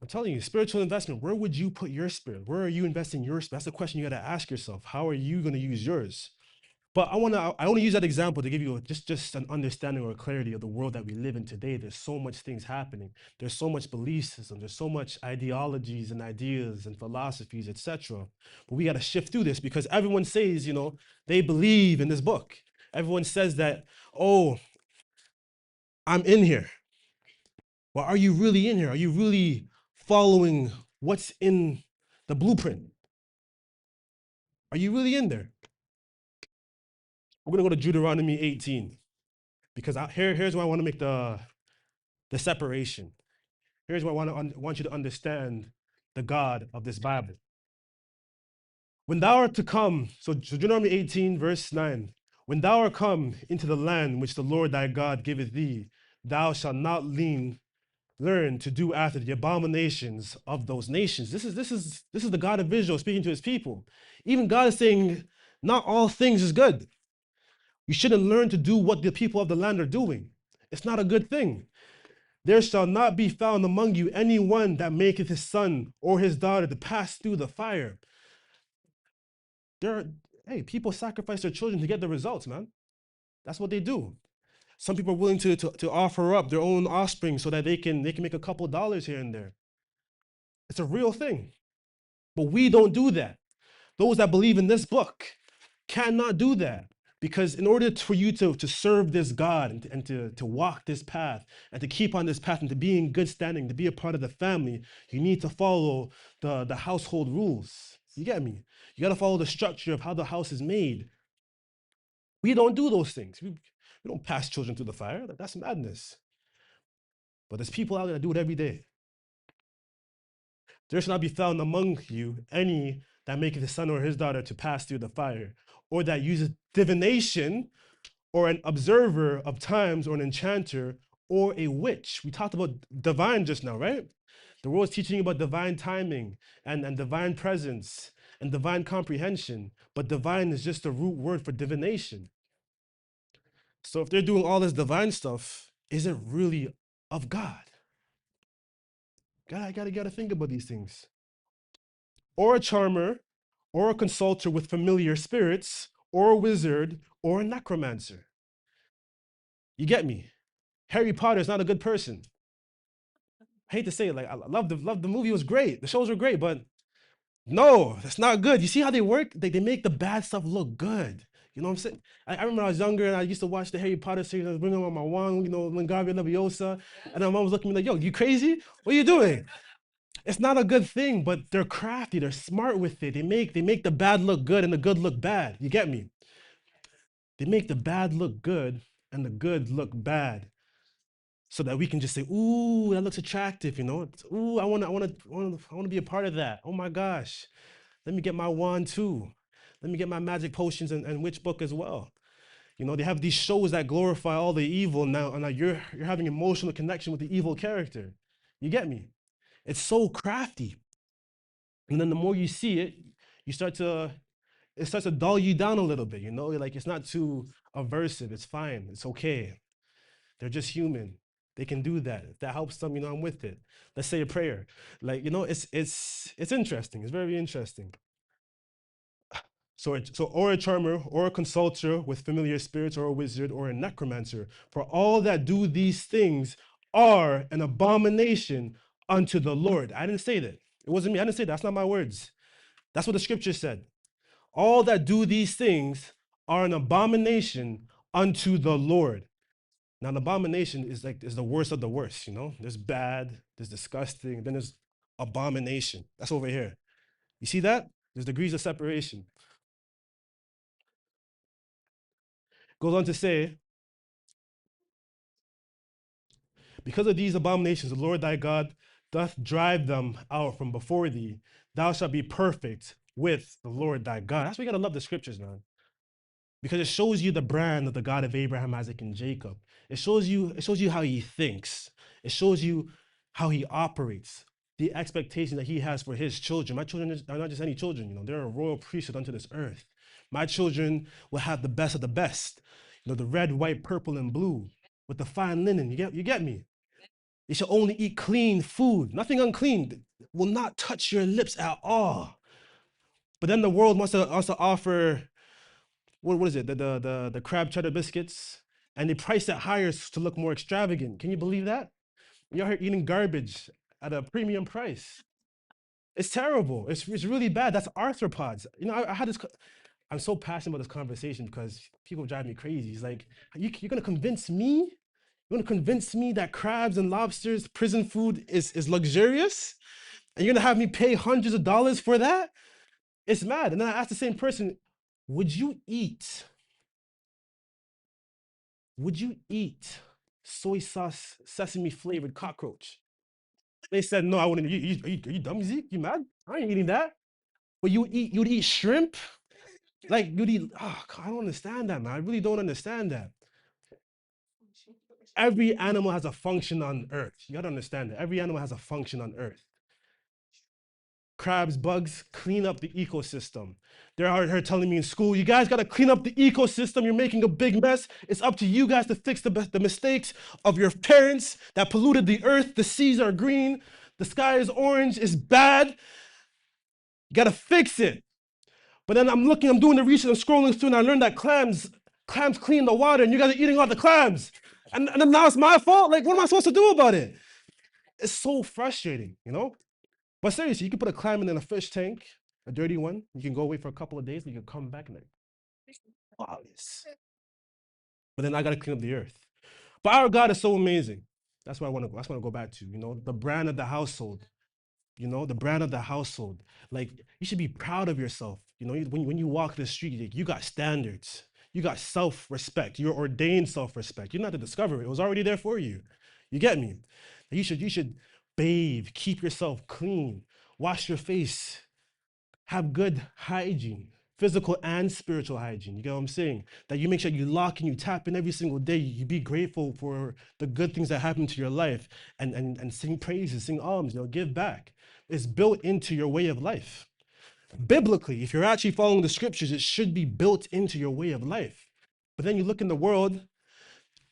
I'm telling you, spiritual investment, where would you put your spirit? Where are you investing your spirit? That's the question you got to ask yourself. How are you going to use yours? But I only use that example to give you just an understanding or clarity of the world that we live in today. There's so much things happening. There's so much belief system. There's so much ideologies and ideas and philosophies, etc. But we got to shift through this because everyone says, they believe in this book. Everyone says that, oh, I'm in here. Well, are you really in here? Are you really following what's in the blueprint? Are you really in there? We're going to go to Deuteronomy 18 because here's where I want to make the separation. Here's where I want you to understand the God of this Bible. When thou art to come, so Deuteronomy 18, verse 9, when thou art come into the land which the Lord thy God giveth thee, thou shalt not learn to do after the abominations of those nations. This is the God of Israel speaking to his people. Even God is saying, not all things is good. You shouldn't learn to do what the people of the land are doing. It's not a good thing. There shall not be found among you anyone that maketh his son or his daughter to pass through the fire. People sacrifice their children to get the results, man. That's what they do. Some people are willing to offer up their own offspring so that they can make a couple dollars here and there. It's a real thing. But we don't do that. Those that believe in this book cannot do that. Because in order for you to serve this God and to walk this path and to keep on this path and to be in good standing, to be a part of the family, you need to follow the household rules. You get me? You got to follow the structure of how the house is made. We don't do those things. We don't pass children through the fire. That's madness. But there's people out there that do it every day. There shall not be found among you any that maketh his son or his daughter to pass through the fire, or that uses divination, or an observer of times, or an enchanter, or a witch. We talked about divine just now, right? The world is teaching you about divine timing and divine presence and divine comprehension, but divine is just a root word for divination. So if they're doing all this divine stuff, is it really of God? God, I gotta think about these things. Or a charmer, or a consulter with familiar spirits, or a wizard, or a necromancer. You get me? Harry Potter is not a good person. I hate to say it, like I love the movie, was great. The shows were great, but no, that's not good. You see how they work? They make the bad stuff look good. You know what I'm saying? I remember I was younger and I used to watch the Harry Potter series. I was bringing on my wand, Wingardium Leviosa, and my mom was looking at me like, "Yo, you crazy? What are you doing?" It's not a good thing, but they're crafty. They're smart with it. They make the bad look good and the good look bad. You get me? They make the bad look good and the good look bad, so that we can just say, "Ooh, that looks attractive," Ooh, I wanna be a part of that. Oh my gosh, let me get my wand too. Let me get my magic potions and witch book as well. They have these shows that glorify all the evil now, and now you're having emotional connection with the evil character. You get me? It's so crafty. And then the more you see it, you start to it starts to dull you down a little bit, like it's not too aversive. It's fine. It's okay. They're just human. They can do that. If that helps them, I'm with it. Let's say a prayer. Like, it's interesting. It's very interesting. So or a charmer, or a consulter with familiar spirits, or a wizard, or a necromancer. For all that do these things are an abomination unto the Lord. I didn't say that. It wasn't me. I didn't say that. That's not my words. That's what the scripture said. All that do these things are an abomination unto the Lord. Now, an abomination is the worst of the worst, There's bad, there's disgusting, then there's abomination. That's over here. You see that? There's degrees of separation. Goes on to say, because of these abominations, the Lord thy God doth drive them out from before thee. Thou shalt be perfect with the Lord thy God. That's why you gotta love the scriptures, man. Because it shows you the brand of the God of Abraham, Isaac, and Jacob. It shows you how he thinks. It shows you how he operates, the expectation that he has for his children. My children are not just any children, they're a royal priesthood unto this earth. My children will have the best of the best, the red, white, purple, and blue with the fine linen. You get me? They shall only eat clean food, nothing unclean, will not touch your lips at all. But then the world wants to offer, what is it? The crab cheddar biscuits, and they price it higher to look more extravagant. Can you believe that? You're here eating garbage at a premium price. It's terrible. It's really bad. That's arthropods. I had this. I'm so passionate about this conversation because people drive me crazy. It's like, you're gonna convince me? You're gonna convince me that crabs and lobsters, prison food, is luxurious, and you're gonna have me pay hundreds of dollars for that? It's mad. And then I asked the same person, would you eat soy sauce, sesame flavored cockroach? They said, no, I wouldn't. Are you dumb, Zeke? You mad? I ain't eating that. But you'd eat shrimp? Like, I don't understand that, man. I really don't understand that. Every animal has a function on earth. You gotta understand that. Every animal has a function on earth. Crabs, bugs, clean up the ecosystem. They're out here telling me in school, you guys gotta clean up the ecosystem. You're making a big mess. It's up to you guys to fix the mistakes of your parents that polluted the earth. The seas are green. The sky is orange. It's bad. You gotta fix it. But then I'm doing the research, I'm scrolling through, and I learned that clams clean the water, and you guys are eating all the clams. And then now it's my fault? Like, what am I supposed to do about it? It's so frustrating, But seriously, you can put a clam in a fish tank, a dirty one. You can go away for a couple of days and you can come back and like, wow, yes. But then I got to clean up the earth. But our God is so amazing. That's what I want to go. That's what I go back to. The brand of the household. The brand of the household. Like, you should be proud of yourself. When you walk the street, like, you got standards. You got self-respect. You're ordained self-respect. You don't have to discover it. It was already there for you. You get me? You should bathe, keep yourself clean, wash your face, have good hygiene, physical and spiritual hygiene. You get what I'm saying? That you make sure you lock and you tap in every single day. You be grateful for the good things that happen to your life and sing praises, sing alms, give back. It's built into your way of life. Biblically, if you're actually following the scriptures, it should be built into your way of life. But then you look in the world,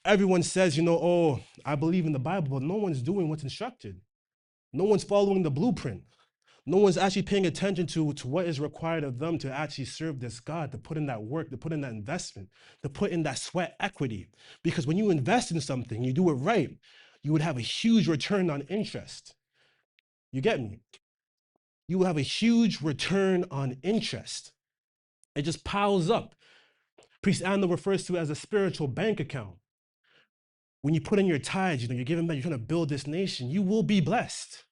everyone says, oh, I believe in the Bible, but no one's doing what's instructed. No one's following the blueprint. No one's actually paying attention to what is required of them to actually serve this God, to put in that work, to put in that investment, to put in that sweat equity. Because when you invest in something, you do it right, you would have a huge return on interest. You get me? You will have a huge return on interest. It just piles up. Priest Andal refers to it as a spiritual bank account. When you put in your tithes, you're giving back, you're trying to build this nation, you will be blessed.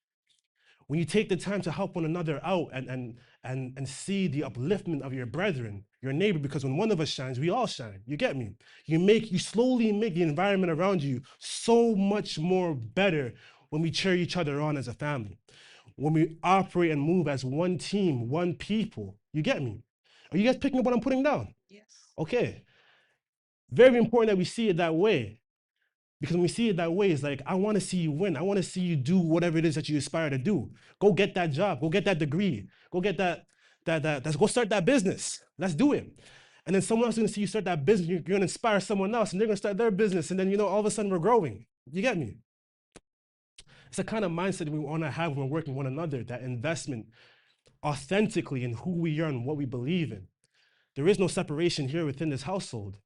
When you take the time to help one another out and see the upliftment of your brethren, your neighbor, because when one of us shines, we all shine. You get me? You slowly make the environment around you so much more better when we cheer each other on as a family. When we operate and move as one team, one people. You get me? Are you guys picking up what I'm putting down? Yes. Okay. Very important that we see it that way. Because when we see it that way, it's like, I want to see you win. I want to see you do whatever it is that you aspire to do. Go get that job. Go get that degree. Go get go start that business. Let's do it. And then someone else is going to see you start that business. You're going to inspire someone else, and they're going to start their business. And then, all of a sudden we're growing. You get me? It's the kind of mindset we want to have when we're working with one another, that investment authentically in who we are and what we believe in. There is no separation here within this household.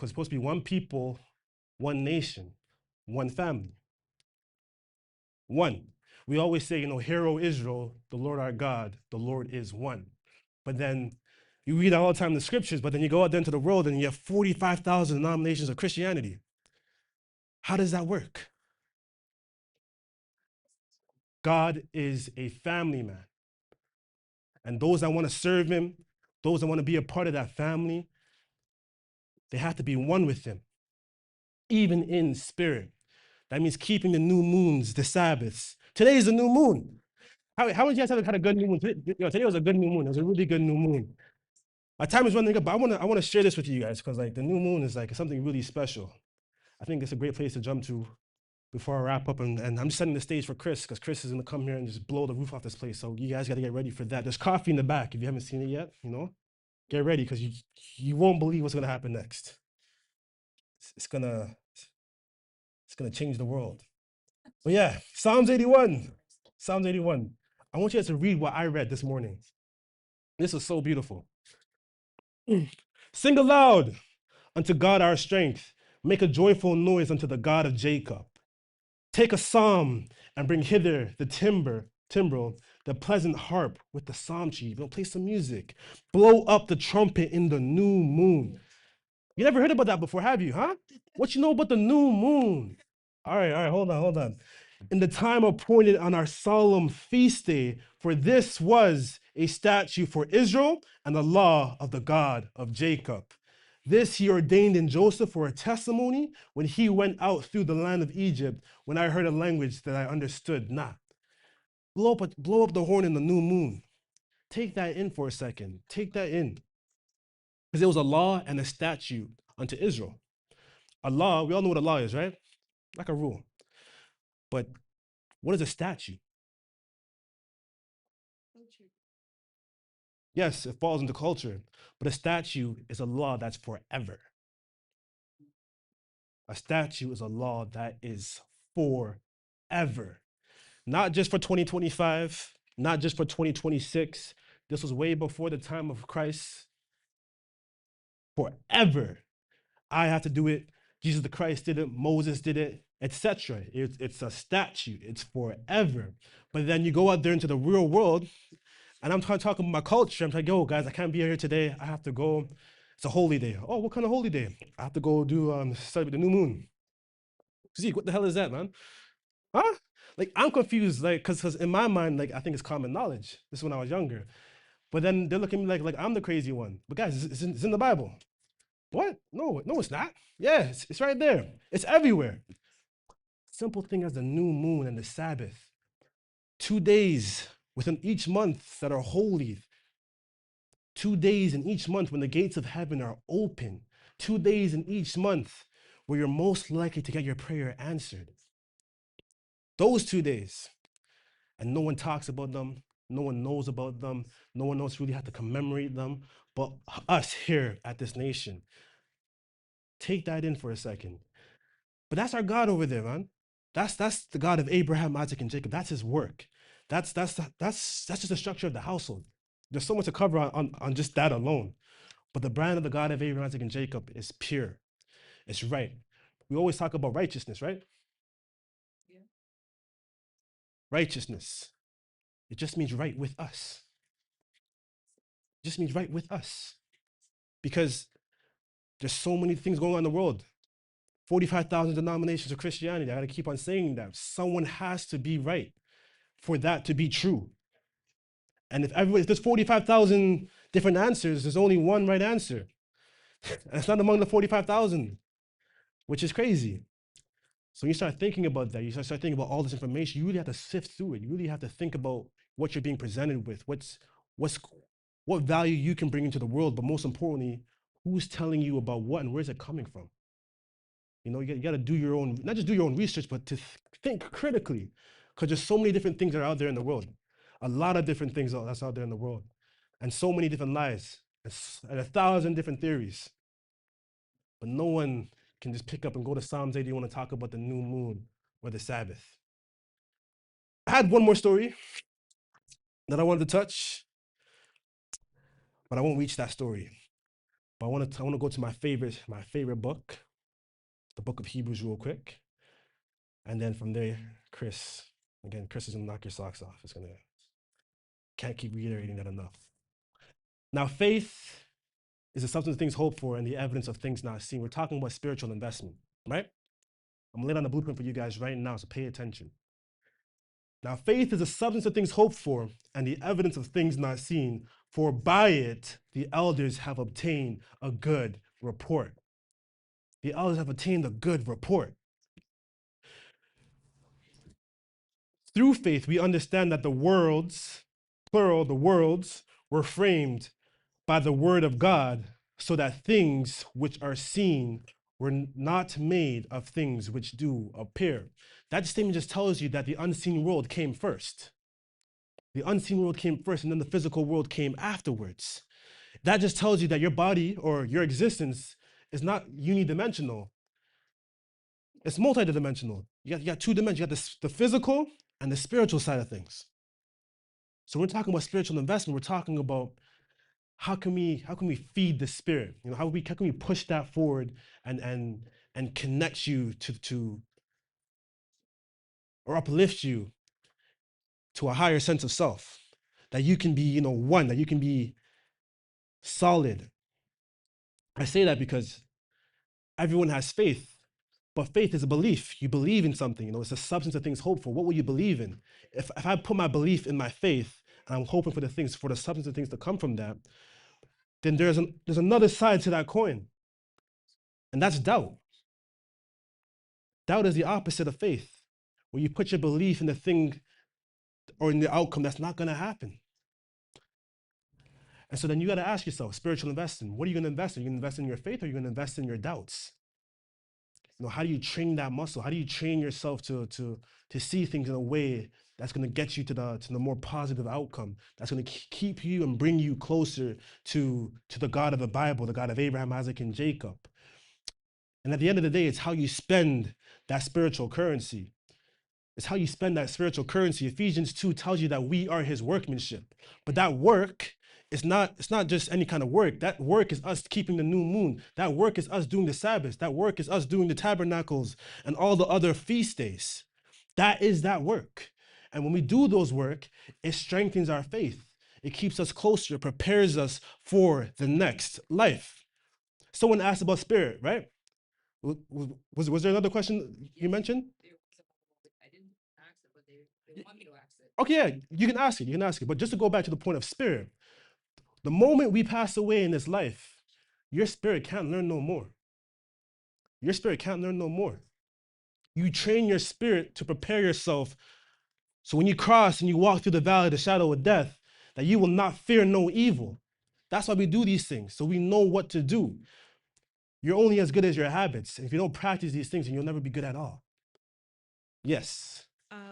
It's supposed to be one people, one nation, one family. One. We always say, hear, O Israel, the Lord our God, the Lord is one. But then you read all the time in the scriptures, but then you go out there into the world and you have 45,000 denominations of Christianity. How does that work? God is a family man. And those that want to serve him, those that want to be a part of that family, they have to be one with him, even in spirit. That means keeping the new moons, the Sabbaths. Today is a new moon. How many of you guys have had a good new moon? Today was a good new moon. It was a really good new moon. My time is running up, but I want to share this with you guys because the new moon is something really special. I think it's a great place to jump to before I wrap up, and I'm just setting the stage for Chris because Chris is gonna come here and just blow the roof off this place. So you guys got to get ready for that. There's coffee in the back if you haven't seen it yet. Get ready because you won't believe what's gonna happen next. It's gonna change the world. But yeah, Psalms 81. Psalms 81. I want you guys to read what I read this morning. This is so beautiful. Sing aloud unto God our strength. Make a joyful noise unto the God of Jacob. Take a psalm and bring hither the timbrel, the pleasant harp with the psalm tree. Play some music. Blow up the trumpet in the new moon. You never heard about that before, have you, huh? What you know about the new moon? All right, hold on. In the time appointed on our solemn feast day, for this was a statute for Israel and the law of the God of Jacob. This he ordained in Joseph for a testimony when he went out through the land of Egypt, when I heard a language that I understood not. Blow up the horn in the new moon. Take that in for a second. Take that in. Because there was a law and a statute unto Israel. A law, we all know what a law is, right? Like a rule. But what is a statute? Yes, it falls into culture, but a statute is a law that's forever. A statute is a law that is forever. Not just for 2025, not just for 2026. This was way before the time of Christ. Forever. I have to do it. Jesus the Christ did it. Moses did it. etc. It's a statute. It's forever. But then you go out there into the real world, and I'm trying to talk about my culture. I'm like, yo, guys, I can't be here today. I have to go. It's a holy day. Oh, what kind of holy day? I have to go do celebrate the new moon. Zeke, what the hell is that, man? Huh? Like, I'm confused, like, because in my mind, like, I think it's common knowledge. This is when I was younger. But then they're looking at me like I'm the crazy one. But guys, it's in the Bible. What? No, it's not. Yeah, it's right there. It's everywhere. Simple thing as the new moon and the Sabbath. 2 days within each month that are holy. 2 days in each month when the gates of heaven are open. 2 days in each month where you're most likely to get your prayer answered. Those 2 days. And no one talks about them. No one knows about them. No one else really had to commemorate them. But us here at this nation, take that in for a second. But that's our God over there, man. That's the God of Abraham, Isaac, and Jacob. That's his work. That's just the structure of the household. There's so much to cover on just that alone. But the brand of the God of Abraham, Isaac, and Jacob is pure. It's right. We always talk about righteousness, right? Yeah. Righteousness. It just means right with us. It just means right with us. Because there's so many things going on in the world. 45,000 denominations of Christianity. I got to keep on saying that. Someone has to be right for that to be true. And if there's 45,000 different answers, there's only one right answer. And it's not among the 45,000, which is crazy. So you start thinking about that. You start thinking about all this information. You really have to sift through it. You really have to think about what you're being presented with. What value you can bring into the world, but most importantly, who's telling you about what and where's it coming from? You know, you got to do your own, not just do your own research, but to think critically, because there's so many different things that are out there in the world. A lot of different things that's out there in the world, and so many different lies, and 1,000 different theories. But no one can just pick up and go to Psalms 80. You want to talk about the new moon or the Sabbath. I had one more story that I wanted to touch, but I won't reach that story. But I want to go to my favorite book, the book of Hebrews, real quick. And then from there, Chris is gonna knock your socks off. Can't keep reiterating that enough. Now, faith is the substance of things hoped for and the evidence of things not seen. We're talking about spiritual investment, right? I'm gonna lay down the blueprint for you guys right now, so pay attention. Now, faith is the substance of things hoped for and the evidence of things not seen, for by it the elders have obtained a good report. The elders have obtained a good report. Through faith, we understand that the worlds, plural, the worlds, were framed by the word of God, so that things which are seen were not made of things which do appear. That statement just tells you that the unseen world came first. The unseen world came first, and then the physical world came afterwards. That just tells you that your body or your existence is not unidimensional. It's multidimensional. You got 2 dimensions. You got the physical and the spiritual side of things. So we're talking about spiritual investment. We're talking about how can we feed the spirit? You know, how can we push that forward and connect you to or uplift you to a higher sense of self, that you can be, you know, one, that you can be solid. I say that because everyone has faith, but faith is a belief. You believe in something, you know, it's a substance of things hoped for. What will you believe in? If I put my belief in my faith and I'm hoping for the substance of things to come from that, then there's another side to that coin, and that's doubt. Doubt is the opposite of faith, where you put your belief in the thing or in the outcome that's not going to happen. And so then you got to ask yourself, spiritual investing, what are you going to invest in? Are you going to invest in your faith, or are you going to invest in your doubts? You know, how do you train that muscle? How do you train yourself to see things in a way that's going to get you to the more positive outcome, that's going to keep you and bring you closer to the God of the Bible, the God of Abraham, Isaac, and Jacob? And at the end of the day, it's how you spend that spiritual currency. It's how you spend that spiritual currency. Ephesians 2 tells you that we are his workmanship. But that work it's not just any kind of work. That work is us keeping the new moon. That work is us doing the Sabbath. That work is us doing the tabernacles and all the other feast days. That is that work. And when we do those work, it strengthens our faith. It keeps us closer, prepares us for the next life. Someone asked about spirit, right? Was there another question you mentioned? I didn't ask it, but they want me to ask it. Okay, yeah, you can ask it. You can ask it. But just to go back to the point of spirit, the moment we pass away in this life, your spirit can't learn no more. Your spirit can't learn no more. You train your spirit to prepare yourself so when you cross and you walk through the valley of the shadow of death, that you will not fear no evil. That's why we do these things, so we know what to do. You're only as good as your habits. If you don't practice these things, then you'll never be good at all. Yes.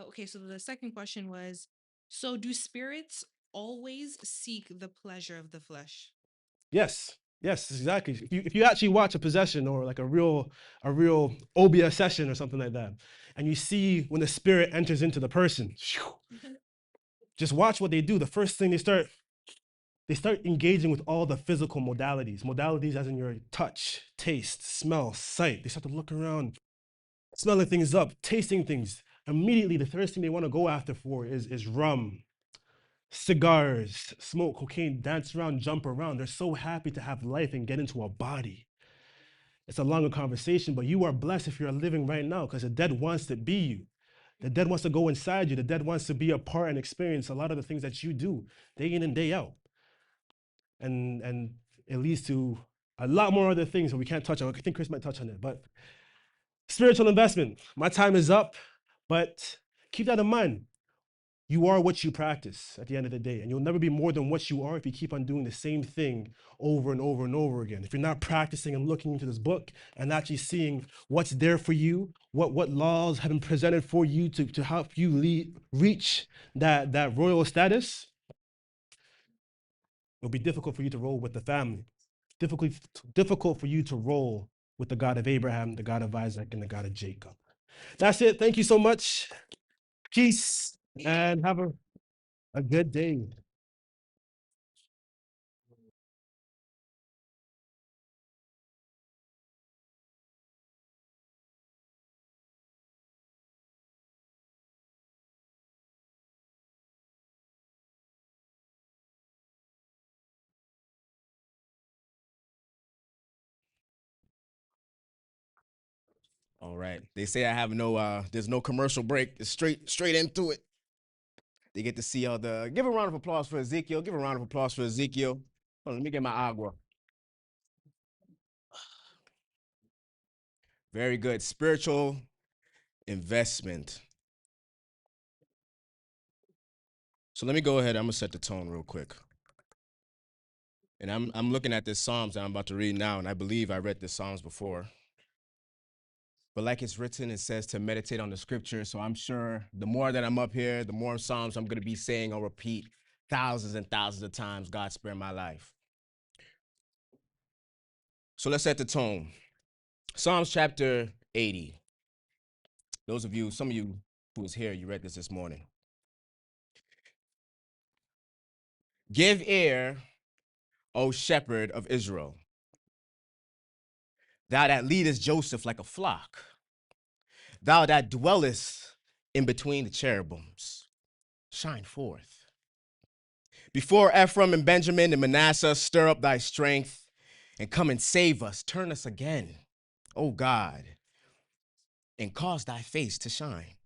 Okay, so the second question was, so do spirits always seek the pleasure of the flesh? Yes. Yes, exactly. If you actually watch a possession or like a real OBS session or something like that, and you see when the spirit enters into the person, just watch what they do. The first thing they start engaging with all the physical modalities as in your touch, taste, smell, sight. They start to look around, smelling things up, tasting things. Immediately, the first thing they want to go after for is rum, cigars, smoke, cocaine, dance around, jump around. They're so happy to have life and get into a body. It's a longer conversation, but you are blessed if you're living right now because the dead wants to be you. The dead wants to go inside you. The dead wants to be a part and experience a lot of the things that you do day in and day out. And it leads to a lot more other things that we can't touch on. I think Chris might touch on it, but spiritual investment. My time is up, but keep that in mind. You are what you practice at the end of the day, and you'll never be more than what you are if you keep on doing the same thing over and over and over again. If you're not practicing and looking into this book and actually seeing what's there for you, what laws have been presented for you to help you reach that royal status, it'll be difficult for you to roll with the family. Difficult for you to roll with the God of Abraham, the God of Isaac, and the God of Jacob. That's it. Thank you so much. Peace and have a good day. All right. They say I have no there's no commercial break. It's straight into it. They get to see all the give a round of applause for Ezekiel. Give a round of applause for Ezekiel. Hold on, let me get my agua. Very good. Spiritual investment. So let me go ahead. I'm gonna set the tone real quick. And I'm looking at this Psalms that I'm about to read now, and I believe I read this Psalms before. But like it's written, it says to meditate on the scripture. So I'm sure the more that I'm up here, the more Psalms I'm gonna be saying or repeat thousands and thousands of times. God spare my life. So let's set the tone. Psalms chapter 80. Those of you, some of you who was here, you read this morning. Give ear, O shepherd of Israel, thou that leadest Joseph like a flock, thou that dwellest in between the cherubims, shine forth. Before Ephraim and Benjamin and Manasseh, stir up thy strength and come and save us. Turn us again, O God, and cause thy face to shine,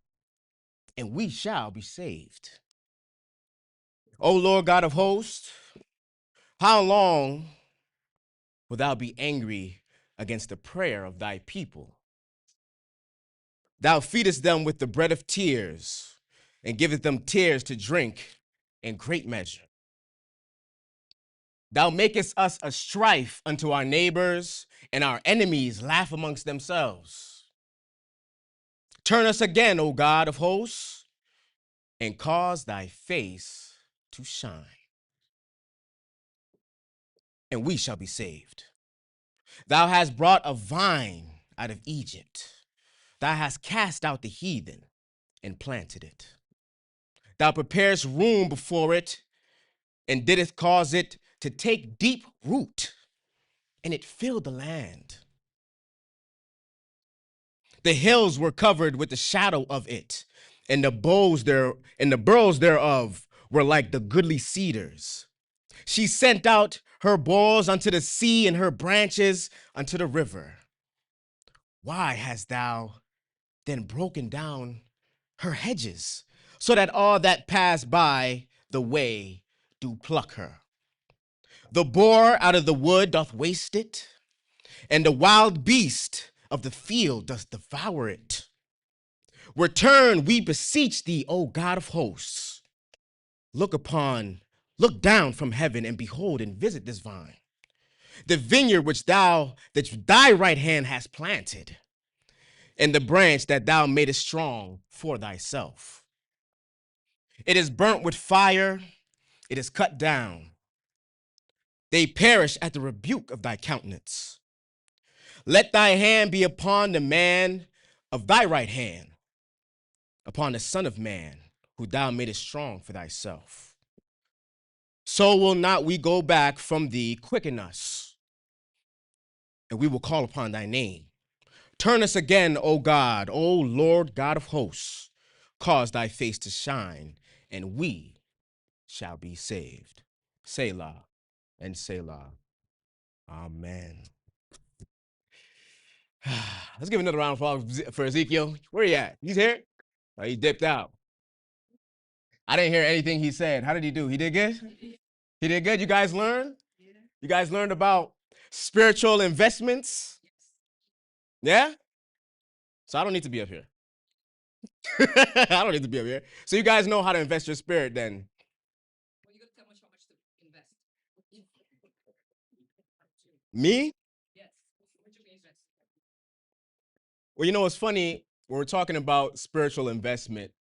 and we shall be saved. O Lord God of hosts, how long wilt thou be angry against the prayer of thy people? Thou feedest them with the bread of tears, and givest them tears to drink in great measure. Thou makest us a strife unto our neighbors, and our enemies laugh amongst themselves. Turn us again, O God of hosts, and cause thy face to shine, and we shall be saved. Thou hast brought a vine out of Egypt. Thou hast cast out the heathen and planted it. Thou preparest room before it, and didst cause it to take deep root, and it filled the land. The hills were covered with the shadow of it, and the boughs thereof were like the goodly cedars. She sent out her boughs unto the sea and her branches unto the river. Why hast thou then broken down her hedges, so that all that pass by the way do pluck her? The boar out of the wood doth waste it, and the wild beast of the field doth devour it. Return, we beseech thee, O God of hosts. Look down from heaven and behold and visit this vine, the vineyard that thy right hand has planted, and the branch that thou madest strong for thyself. It is burnt with fire, it is cut down. They perish at the rebuke of thy countenance. Let thy hand be upon the man of thy right hand, upon the Son of Man, who thou madest strong for thyself. So will not we go back from thee, quicken us, and we will call upon thy name. Turn us again, O God, O Lord God of hosts. Cause thy face to shine, and we shall be saved. Selah and Selah. Amen. Let's give another round of applause for Ezekiel. Where he at? He's here? Oh, he dipped out. I didn't hear anything he said. How did he do? He did good? He did good? You guys learned? You guys learned about spiritual investments? Yeah? So I don't need to be up here. I don't need to be up here. So you guys know how to invest your spirit then. Well, you got to tell much how much to invest. Me? Yes. What you invest? Well, you know what's funny? When we're talking about spiritual investment,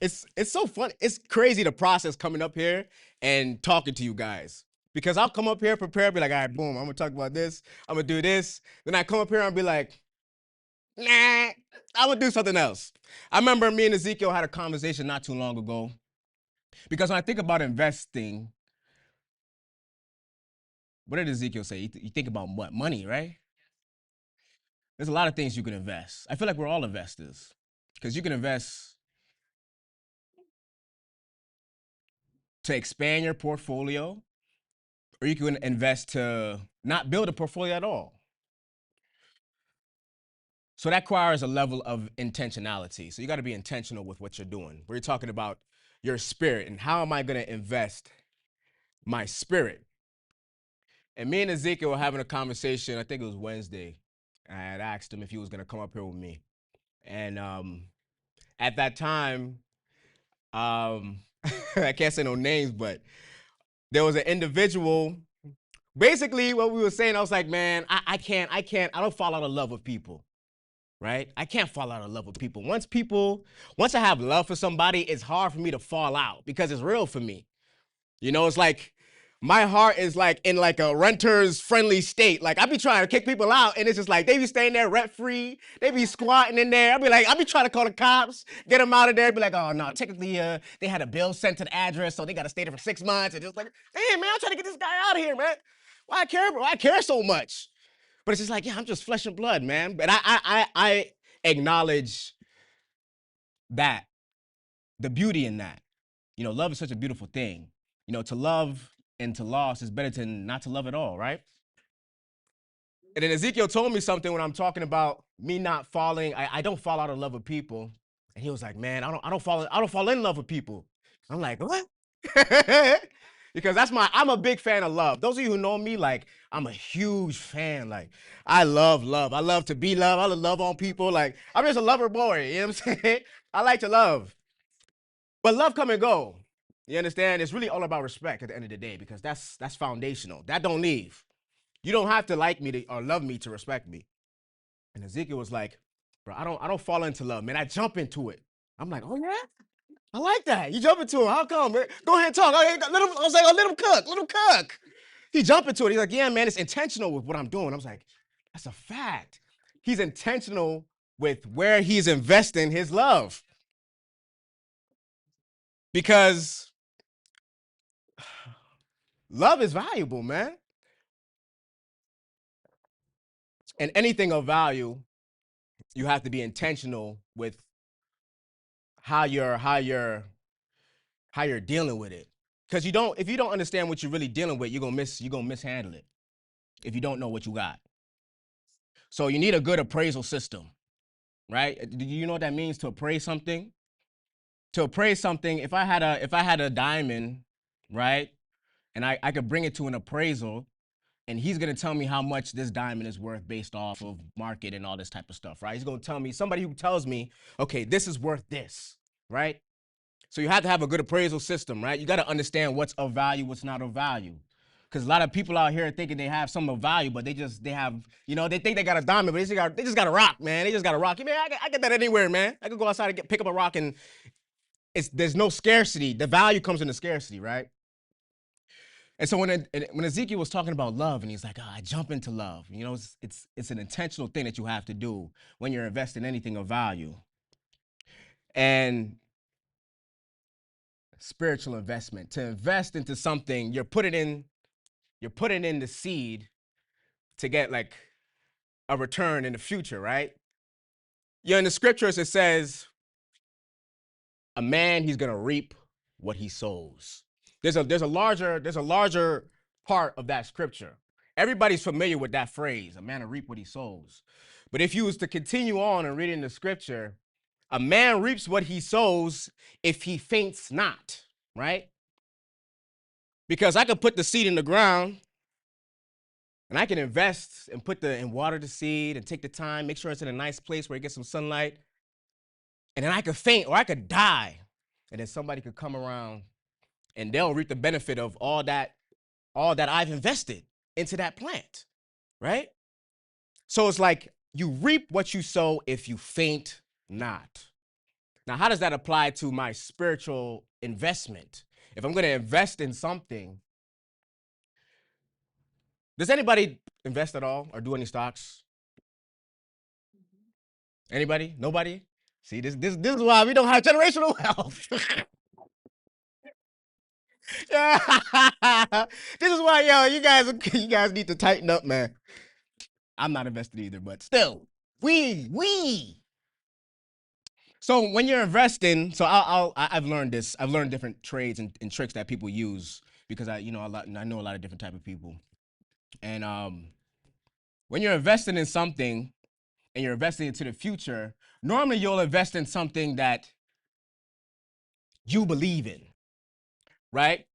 it's so fun. It's crazy the process coming up here and talking to you guys. Because I'll come up here prepared, be like, all right, boom, I'm gonna talk about this, I'm gonna do this. Then I come up here and be like, nah, I'm gonna do something else. I remember me and Ezekiel had a conversation not too long ago. Because when I think about investing, what did Ezekiel say? You think about what? Money, right? There's a lot of things you can invest. I feel like we're all investors. Because you can invest to expand your portfolio, or you can invest to not build a portfolio at all. So that requires a level of intentionality. So you got to be intentional with what you're doing. We're talking about your spirit and how am I going to invest my spirit? And me and Ezekiel were having a conversation, I think it was Wednesday. I had asked him if he was going to come up here with me. And at that time, I can't say no names, but there was an individual. Basically, what we were saying, I was like, man, I can't, I don't fall out of love with people, right? I can't fall out of love with people. Once I have love for somebody, it's hard for me to fall out because it's real for me. You know, it's like my heart is like in like a renter's friendly state. Like I be trying to kick people out and it's just like they be staying there rent free. They be squatting in there. I be trying to call the cops, get them out of there. Be like, oh no, technically they had a bill sent to the address, so they got to stay there for 6 months. And just like, damn man, I'm trying to get this guy out of here, man. Why I care, bro? I care so much. But it's just like, yeah, I'm just flesh and blood, man. But I acknowledge that, the beauty in that. You know, love is such a beautiful thing. You know, to love and to loss is better than not to love at all, right? And then Ezekiel told me something when I'm talking about me not falling. I don't fall out of love with people. And he was like, man, I don't fall in love with people. I'm like, what? Because I'm a big fan of love. Those of you who know me, like, I'm a huge fan. Like, I love love. I love to be loved. I love on people. Like, I'm just a lover boy. You know what I'm saying? I like to love. But love come and go. You understand? It's really all about respect at the end of the day because that's foundational. That don't leave. You don't have to like me or love me to respect me. And Ezekiel was like, bro, I don't fall into love, man. I jump into it. I'm like, oh yeah? I like that. You jump into it. How come, man? Go ahead and talk. I was like, oh, let him cook. He jumped into it. He's like, yeah, man, it's intentional with what I'm doing. I was like, that's a fact. He's intentional with where he's investing his love. Because Love is valuable, man. And anything of value, you have to be intentional with how you're dealing with it. Because if you don't understand what you're really dealing with, you're gonna mishandle it if you don't know what you got. So you need a good appraisal system, right? Do you know what that means to appraise something? To appraise something, if I had a diamond, right, and I could bring it to an appraisal, and he's gonna tell me how much this diamond is worth based off of market and all this type of stuff, right? He's gonna tell me, somebody who tells me, okay, this is worth this, right? So you have to have a good appraisal system, right? You got to understand what's of value, what's not of value. Because a lot of people out here thinking they have some of value, but they have, they think they got a diamond, but they just got a rock, man. They just got a rock. Man, I get that anywhere, man. I could go outside and pick up a rock, and there's no scarcity. The value comes in the scarcity, right? And so when Ezekiel was talking about love, and he's like, I jump into love. It's an intentional thing that you have to do when you're investing anything of value. And spiritual investment, to invest into something, you're putting in the seed to get like a return in the future, right? In the scriptures it says a man, he's gonna reap what he sows. There's a larger part of that scripture. Everybody's familiar with that phrase, a man will reap what he sows. But if you was to continue on and reading the scripture, a man reaps what he sows if he faints not, right? Because I could put the seed in the ground and I can invest and water the seed and take the time, make sure it's in a nice place where it gets some sunlight. And then I could faint or I could die. And then somebody could come around and they'll reap the benefit of all that I've invested into that plant, right? So it's like you reap what you sow if you faint not. Now, how does that apply to my spiritual investment? If I'm going to invest in something, does anybody invest at all or do any stocks? Anybody? Nobody? See, this is why we don't have generational wealth. Yeah. This is why, you guys need to tighten up, man. I'm not invested either, but still, we. So when you're investing, so I've learned this. I've learned different trades and tricks that people use because I know a lot of different type of people. And when you're investing in something and you're investing into the future, normally you'll invest in something that you believe in, right?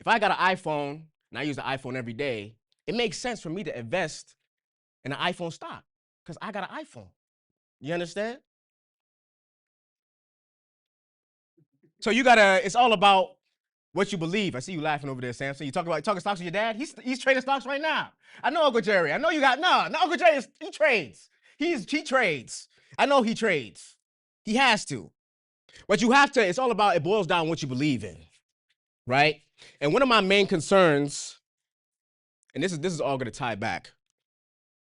If I got an iPhone and I use the iPhone every day, it makes sense for me to invest in an iPhone stock because I got an iPhone. You understand? So it's all about what you believe. I see you laughing over there, Samson. You talking stocks with your dad? He's trading stocks right now. I know Uncle Jerry. I know you got no. Uncle Jerry he trades. He trades. I know he trades. He has to. But you have to. It's all about. It boils down what you believe in, right? And one of my main concerns, and this is all going to tie back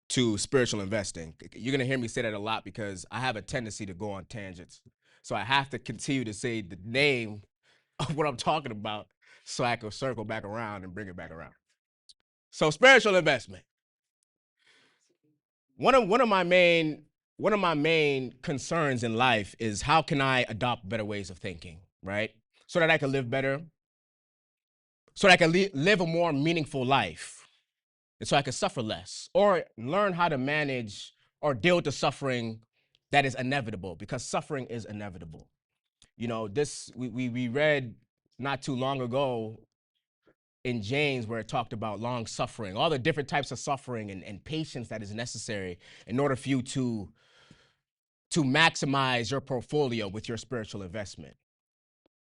to spiritual investing. You're going to hear me say that a lot because I have a tendency to go on tangents. So I have to continue to say the name of what I'm talking about so I can circle back around and bring it back around. So spiritual investment. One of my main concerns in life is how can I adopt better ways of thinking, right? So that I can live better, so that I can live a more meaningful life, and so I can suffer less, or learn how to manage or deal with the suffering that is inevitable, because suffering is inevitable. We read not too long ago in James where it talked about long suffering, all the different types of suffering and patience that is necessary in order for you to maximize your portfolio with your spiritual investment.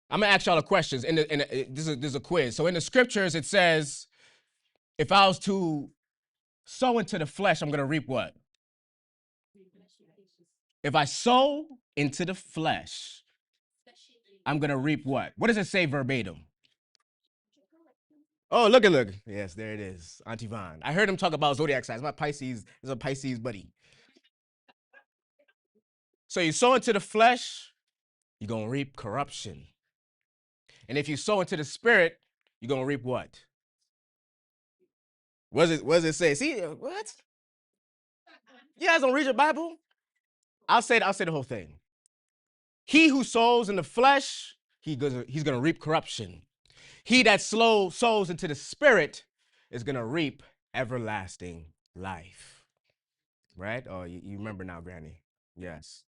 I'm gonna ask y'all the questions. This is a quiz. So in the scriptures it says, if I was to sow into the flesh, I'm gonna reap what? If I sow into the flesh, I'm gonna reap what? What does it say verbatim? Oh, look. Yes, there it is. Auntie Vaughn. I heard him talk about zodiac signs. My Pisces is a Pisces buddy. So you sow into the flesh, you're going to reap corruption. And if you sow into the spirit, you're going to reap what? What does it say? See, what? You guys don't read your Bible? I'll say the whole thing. He who sows in the flesh, he's gonna reap corruption. He that sows into the spirit is gonna reap everlasting life. Right? Oh, you remember now, Granny. Yes.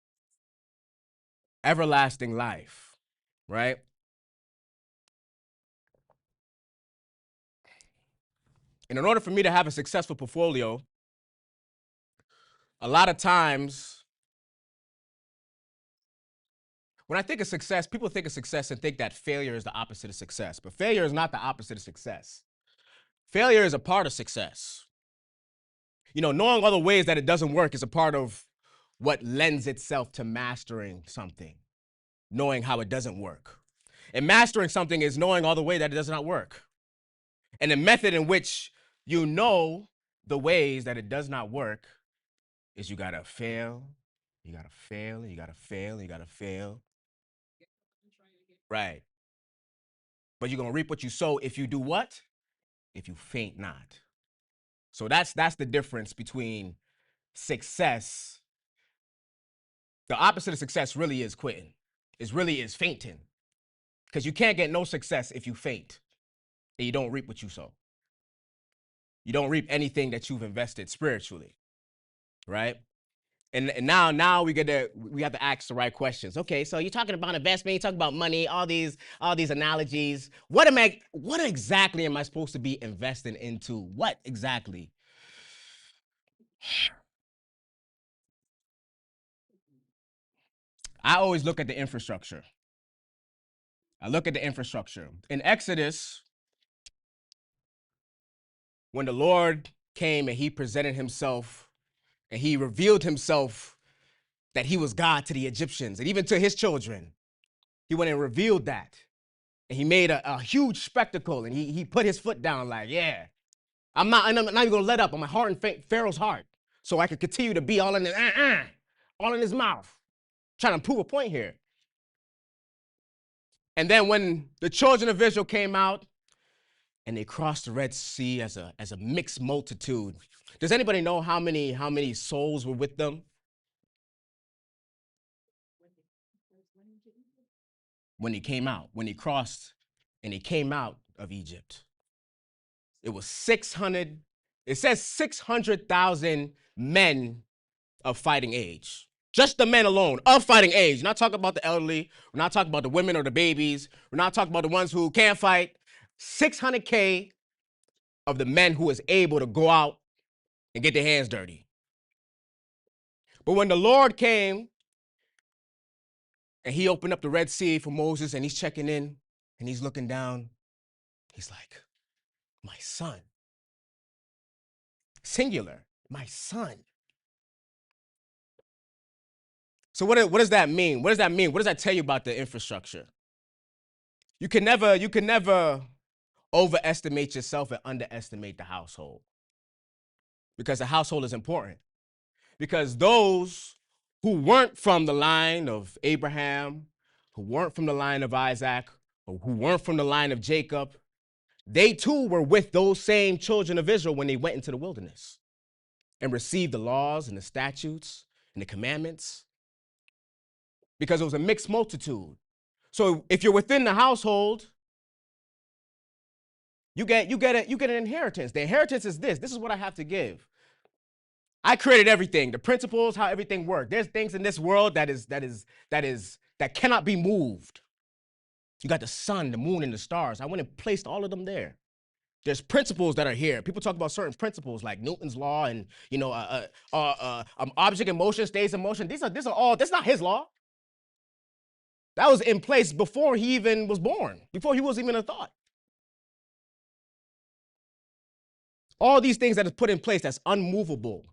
Everlasting life. Right? And in order for me to have a successful portfolio, a lot of times when I think of success, people think of success and think that failure is the opposite of success. But failure is not the opposite of success. Failure is a part of success. You know, knowing all the ways that it doesn't work is a part of what lends itself to mastering something, knowing how it doesn't work. And mastering something is knowing all the way that it does not work. And the method in which you know the ways that it does not work is you gotta fail, you gotta fail, you gotta fail, you gotta fail. Right. But you're gonna reap what you sow if you do what? If you faint not. So that's the difference between success. The opposite of success really is quitting. It really is fainting. Because you can't get no success if you faint and you don't reap what you sow. You don't reap anything that you've invested spiritually, right? And now we have to ask the right questions. Okay, so you're talking about investment, you're talking about money, all these analogies. What exactly am I supposed to be investing into? What exactly? I always look at the infrastructure. I look at the infrastructure. In Exodus, when the Lord came and he presented himself and he revealed himself that he was God to the Egyptians and even to his children, he went and revealed that. And he made a huge spectacle and he put his foot down like, yeah, I'm not even gonna let up on my heart and Pharaoh's heart so I could continue to be all in his mouth, trying to prove a point here. And then when the children of Israel came out and they crossed the Red Sea as a mixed multitude, does anybody know how many souls were with them? When he came out, when he crossed and he came out of Egypt, it was 600. It says 600,000 men of fighting age. Just the men alone of fighting age. We're not talking about the elderly. We're not talking about the women or the babies. We're not talking about the ones who can't fight. 600K of the men who was able to go out and get their hands dirty. But when the Lord came and he opened up the Red Sea for Moses and he's checking in and he's looking down, he's like, my son. Singular, my son. So what does that mean? What does that mean? What does that tell you about the infrastructure? You can never overestimate yourself and underestimate the household. Because the household is important. Because those who weren't from the line of Abraham, who weren't from the line of Isaac, or who weren't from the line of Jacob, they too were with those same children of Israel when they went into the wilderness and received the laws and the statutes and the commandments. Because it was a mixed multitude. So if you're within the household, you get an inheritance. The inheritance is this. This is what I have to give. I created everything, the principles, how everything works. There's things in this world that cannot be moved. You got the sun, the moon, and the stars. I went and placed all of them there. There's principles that are here. People talk about certain principles like Newton's law and object in motion stays in motion. These are all. That's not his law. That was in place before he even was born, before he was even a thought. All these things that is put in place that's unmovable.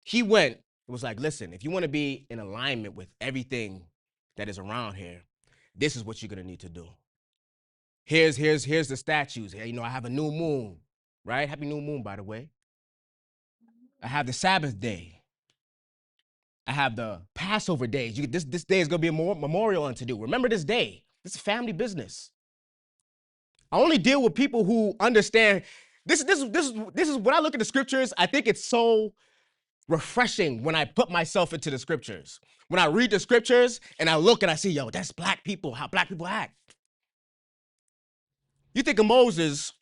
He went and was like, listen, if you want to be in alignment with everything that is around here, this is what you're gonna need to do. Here's the statues. I have a new moon, right? Happy new moon, by the way. I have the Sabbath day. I have the Passover days. This day is gonna be a memorial unto do. Remember this day. This is family business. I only deal with people who understand This is when I look at the scriptures, I think it's so refreshing when I put myself into the scriptures. When I read the scriptures and I look and I see, yo, that's black people, how black people act. You think of Moses,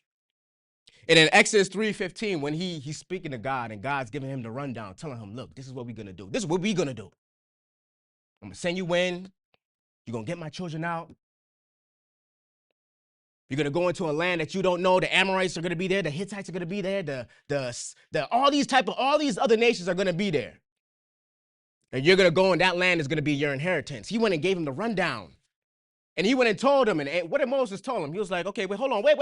and in Exodus 3:15, when he's speaking to God and God's giving him the rundown, telling him, look, this is what we're gonna do. This is what we're gonna do. I'm gonna send you in, you're gonna get my children out. You're gonna go into a land that you don't know. The Amorites are gonna be there, the Hittites are gonna be there, all these other nations are gonna be there. And you're gonna go and that land is gonna be your inheritance. He went and gave him the rundown. And he went and told him, and what did Moses tell him? He was like, okay, wait, hold on, wait.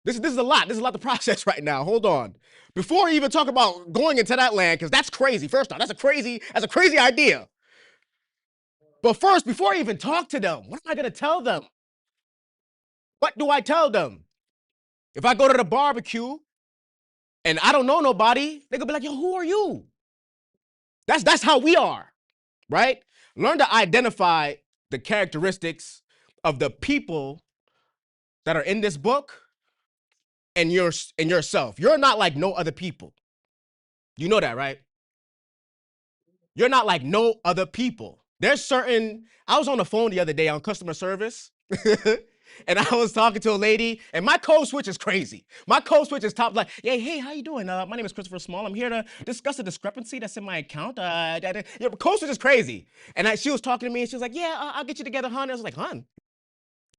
This is a lot. This is a lot to process right now. Hold on. Before we even talk about going into that land, because that's crazy. First off, that's a crazy idea. But first, before I even talk to them, what am I gonna tell them? What do I tell them? If I go to the barbecue and I don't know nobody, they're gonna be like, yo, who are you? That's how we are, right? Learn to identify the characteristics of the people that are in this book and yourself. You're not like no other people. You know that, right? You're not like no other people. I was on the phone the other day on customer service. And I was talking to a lady, and my code switch is crazy. My code switch is top like, hey, how you doing? My name is Christopher Small. I'm here to discuss a discrepancy that's in my account. Code switch is crazy. And she was talking to me, and she was like, I'll get you together, hon. I was like, hon,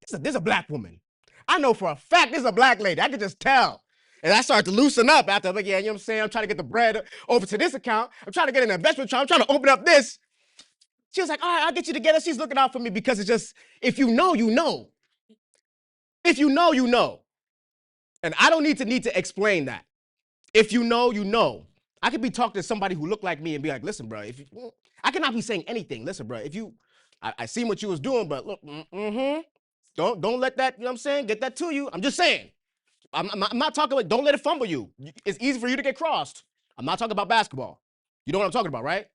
this is a black woman. I know for a fact this is a black lady. I could just tell. And I started to loosen up after, like, yeah, you know what I'm saying? I'm trying to get the bread over to this account. I'm trying to get an investment account. I'm trying to open up this. She was like, all right, I'll get you together. She's looking out for me because it's just, if you know, you know. If you know, you know. And I don't need to explain that. If you know, you know. I could be talking to somebody who looked like me and be like, listen, bro, I cannot be saying anything. Listen, bro, I seen what you was doing, but look, don't let that, you know what I'm saying, get that to you. I'm just saying. I'm not talking about, don't let it fumble you. It's easy for you to get crossed. I'm not talking about basketball. You know what I'm talking about, right?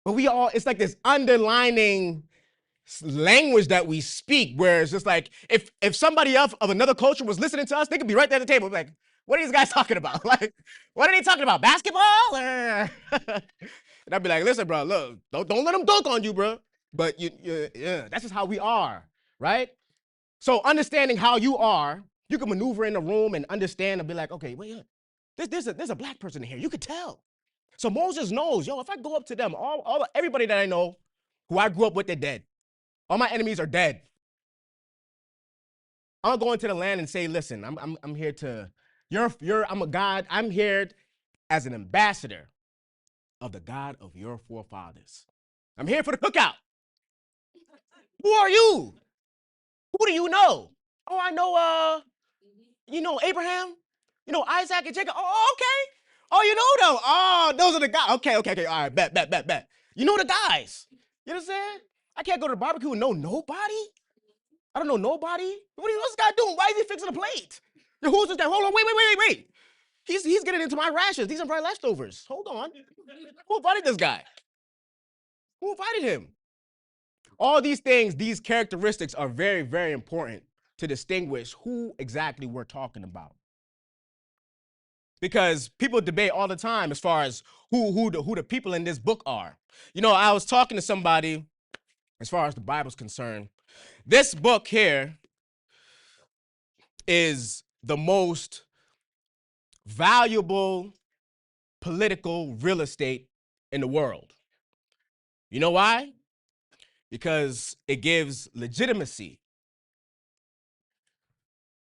But it's like this underlining language that we speak where it's just like, if somebody else of another culture was listening to us, they could be right there at the table, like, what are these guys talking about? Like, what are they talking about? Basketball? And I'd be like, listen, bro, look, don't let them dunk on you, bro. But yeah, that's just how we are, right? So understanding how you are, you can maneuver in the room and understand and be like, okay, wait, there's a black person in here. You could tell. So Moses knows, yo, if I go up to them, everybody that I know who I grew up with, they're dead. All my enemies are dead. I'm gonna go into the land and say, listen, I'm here to, I'm a God. I'm here as an ambassador of the God of your forefathers. I'm here for the cookout. Who are you? Who do you know? Oh, I know, you know Abraham? You know Isaac and Jacob? Oh, okay. Oh, you know them. Oh, those are the guys. Okay. All right, bet. You know the guys. You know what I'm saying? I can't go to the barbecue and know nobody. I don't know nobody. What's this guy doing? Why is he fixing the plate? Who's this guy? Hold on, wait. He's getting into my rations. These are my leftovers. Hold on. Who invited this guy? Who invited him? All these things, these characteristics are very, very important to distinguish who exactly we're talking about. Because people debate all the time as far as who the people in this book are. You know, I was talking to somebody as far as the Bible's concerned. This book here is the most valuable political real estate in the world. You know why? Because it gives legitimacy.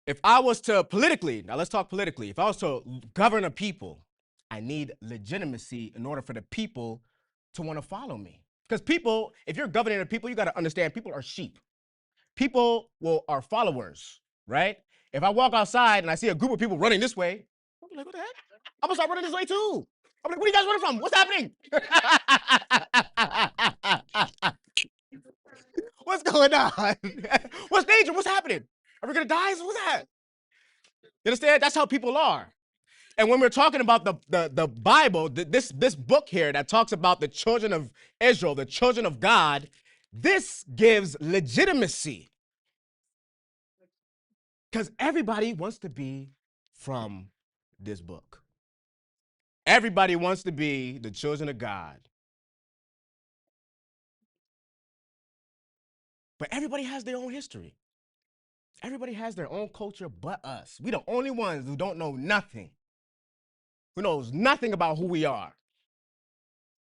If I was to now let's talk politically. If I was to govern a people, I need legitimacy in order for the people to want to follow me. Because people, if you're governing the people, you got to understand people are sheep. People are followers, right? If I walk outside and I see a group of people running this way, I'm like, what the heck? I'm gonna start running this way too. I'm like, where are you guys running from? What's happening? What's going on? What's danger? What's happening? Are we gonna die? What's that? You understand? That's how people are. And when we're talking about the Bible, this book here that talks about the children of Israel, the children of God, this gives legitimacy. Because everybody wants to be from this book. Everybody wants to be the children of God. But everybody has their own history. Everybody has their own culture but us. We the only ones who don't know nothing. Who knows nothing about who we are.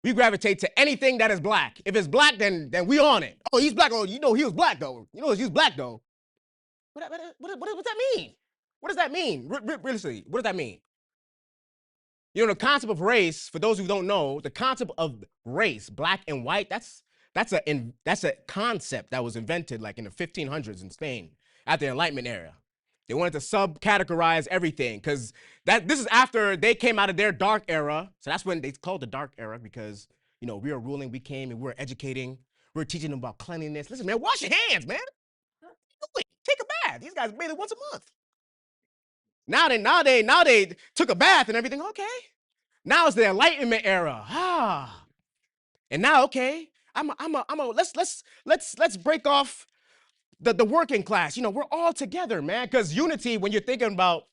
We gravitate to anything that is black. If it's black, then we on it. Oh, he's black. Oh, you know he was black though. You know he was black though. What does that mean? What does that mean? Realistically, what does that mean? You know, the concept of race, for those who don't know, the concept of race, black and white, that's a concept that was invented like in the 1500s in Spain at the Enlightenment era. They wanted to subcategorize everything because this is after they came out of their dark era. So that's when they called the dark era because, you know, we were ruling, we came and we were educating, we were teaching them about cleanliness. Listen, man, wash your hands, man. Take a bath. These guys bathe once a month. Now they took a bath and everything. Okay. Now it's the Enlightenment era. And now, okay, let's break off the working class. You know, we're all together, man. Because unity, when you're thinking about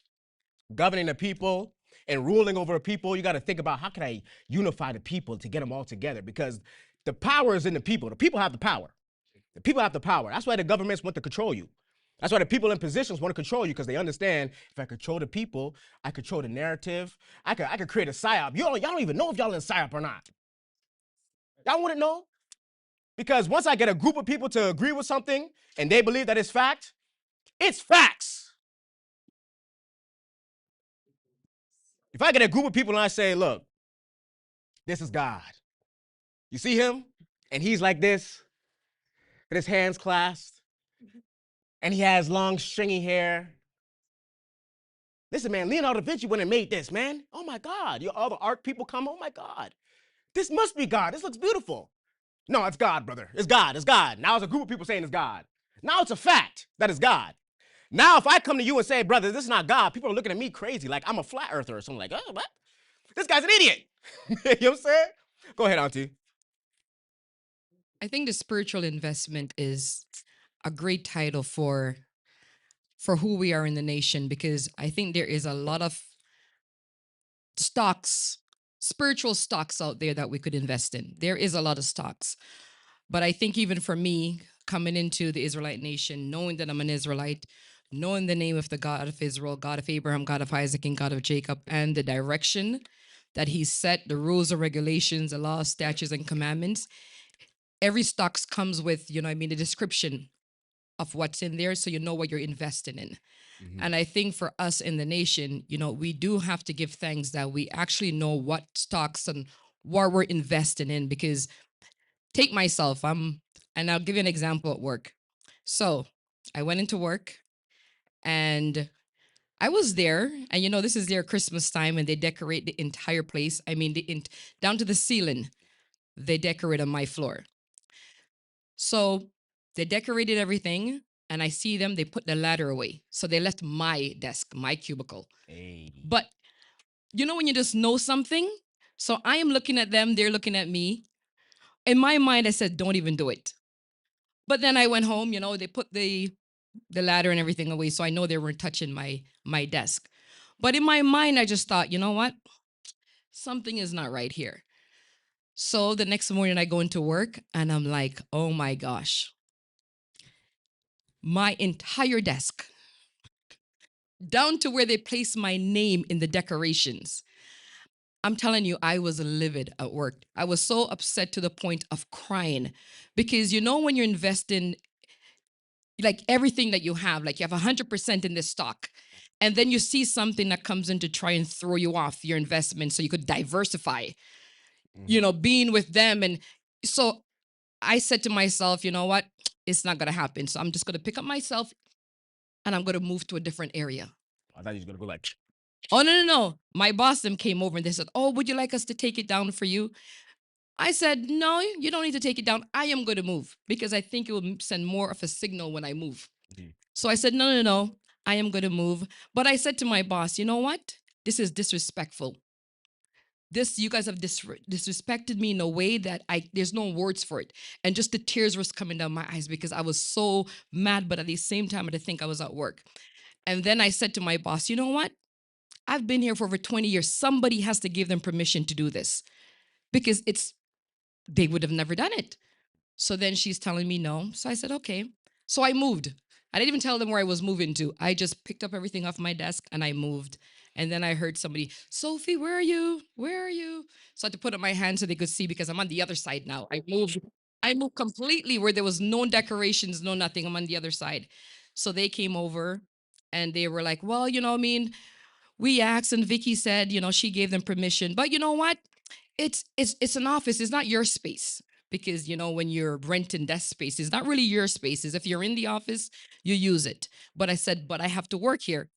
governing the people and ruling over a people, you got to think about how can I unify the people to get them all together? Because the power is in the people. The people have the power. The people have the power. That's why the governments want to control you. That's why the people in positions want to control you because they understand if I control the people, I control the narrative. I could create a psyop. Y'all don't even know if y'all in psyop or not. Y'all wouldn't know because once I get a group of people to agree with something and they believe that it's fact, it's facts. If I get a group of people and I say, look, this is God. You see him? And he's like this, with his hands clasped, and he has long, stringy hair. Listen, man, Leonardo da Vinci went and made this, man. Oh my God. All the art people come, oh my God. This must be God. This looks beautiful. No, it's God, brother. It's God. It's God. Now it's a group of people saying it's God. Now it's a fact that it's God. Now, if I come to you and say, brother, this is not God, people are looking at me crazy, like I'm a flat earther or something like, oh, what? This guy's an idiot. You know what I'm saying? Go ahead, Auntie. I think the spiritual investment is a great title for who we are in the nation because I think there is a lot of stocks, spiritual stocks out there that we could invest in. There is a lot of stocks. But I think even for me, coming into the Israelite nation, knowing that I'm an Israelite, knowing the name of the God of Israel, God of Abraham, God of Isaac, and God of Jacob, and the direction that he set, the rules and regulations, the laws, statutes, and commandments, every stocks comes with, you know, I mean, the description of what's in there so you know what you're investing in. And I think for us in the nation, you know, we do have to give thanks that we actually know what stocks and what we're investing in because take myself, and I'll give you an example at work. So I went into work and I was there, and you know, this is their Christmas time and they decorate the entire place. I mean, down to the ceiling, they decorate on my floor. So they decorated everything, and I see them, they put the ladder away. So they left my desk, my cubicle. Hey. But you know, when you just know something? So I am looking at them, they're looking at me. In my mind, I said, don't even do it. But then I went home, you know, they put the ladder and everything away. So I know they weren't touching my desk. But in my mind, I just thought, you know what? Something is not right here. So the next morning I go into work and I'm like, oh my gosh. My entire desk, down to where they place my name in the decorations. I'm telling you, I was livid at work. I was so upset to the point of crying because you know, when you're investing like everything that you have, like you have 100% in this stock, and then you see something that comes in to try and throw you off your investment so you could diversify, you know, being with them. And so I said to myself, you know what? It's not going to happen. So I'm just going to pick up myself and I'm going to move to a different area. I thought you was going to go like, Oh, no. My boss then came over and they said, oh, would you like us to take it down for you? I said, no, you don't need to take it down. I am going to move because I think it will send more of a signal when I move. So I said, no. I am going to move. But I said to my boss, you know what? This is disrespectful. You guys have disrespected me in a way that there's no words for it. And just the tears was coming down my eyes because I was so mad, but at the same time, I think I was at work. And then I said to my boss, you know what? I've been here for over 20 years. Somebody has to give them permission to do this because they would have never done it. So then she's telling me no. So I said, okay. So I moved. I didn't even tell them where I was moving to. I just picked up everything off my desk and I moved. And then I heard somebody, Sophie, where are you? Where are you? So I had to put up my hand so they could see because I'm on the other side now. I moved. I moved completely where there was no decorations, no nothing. I'm on the other side. So they came over and they were like, well, I mean, we asked and Vicky said, she gave them permission. But you know what? It's an office. It's not your space because when you're renting desk space, it's not really your spaces. If you're in the office, you use it. But I said, but I have to work here.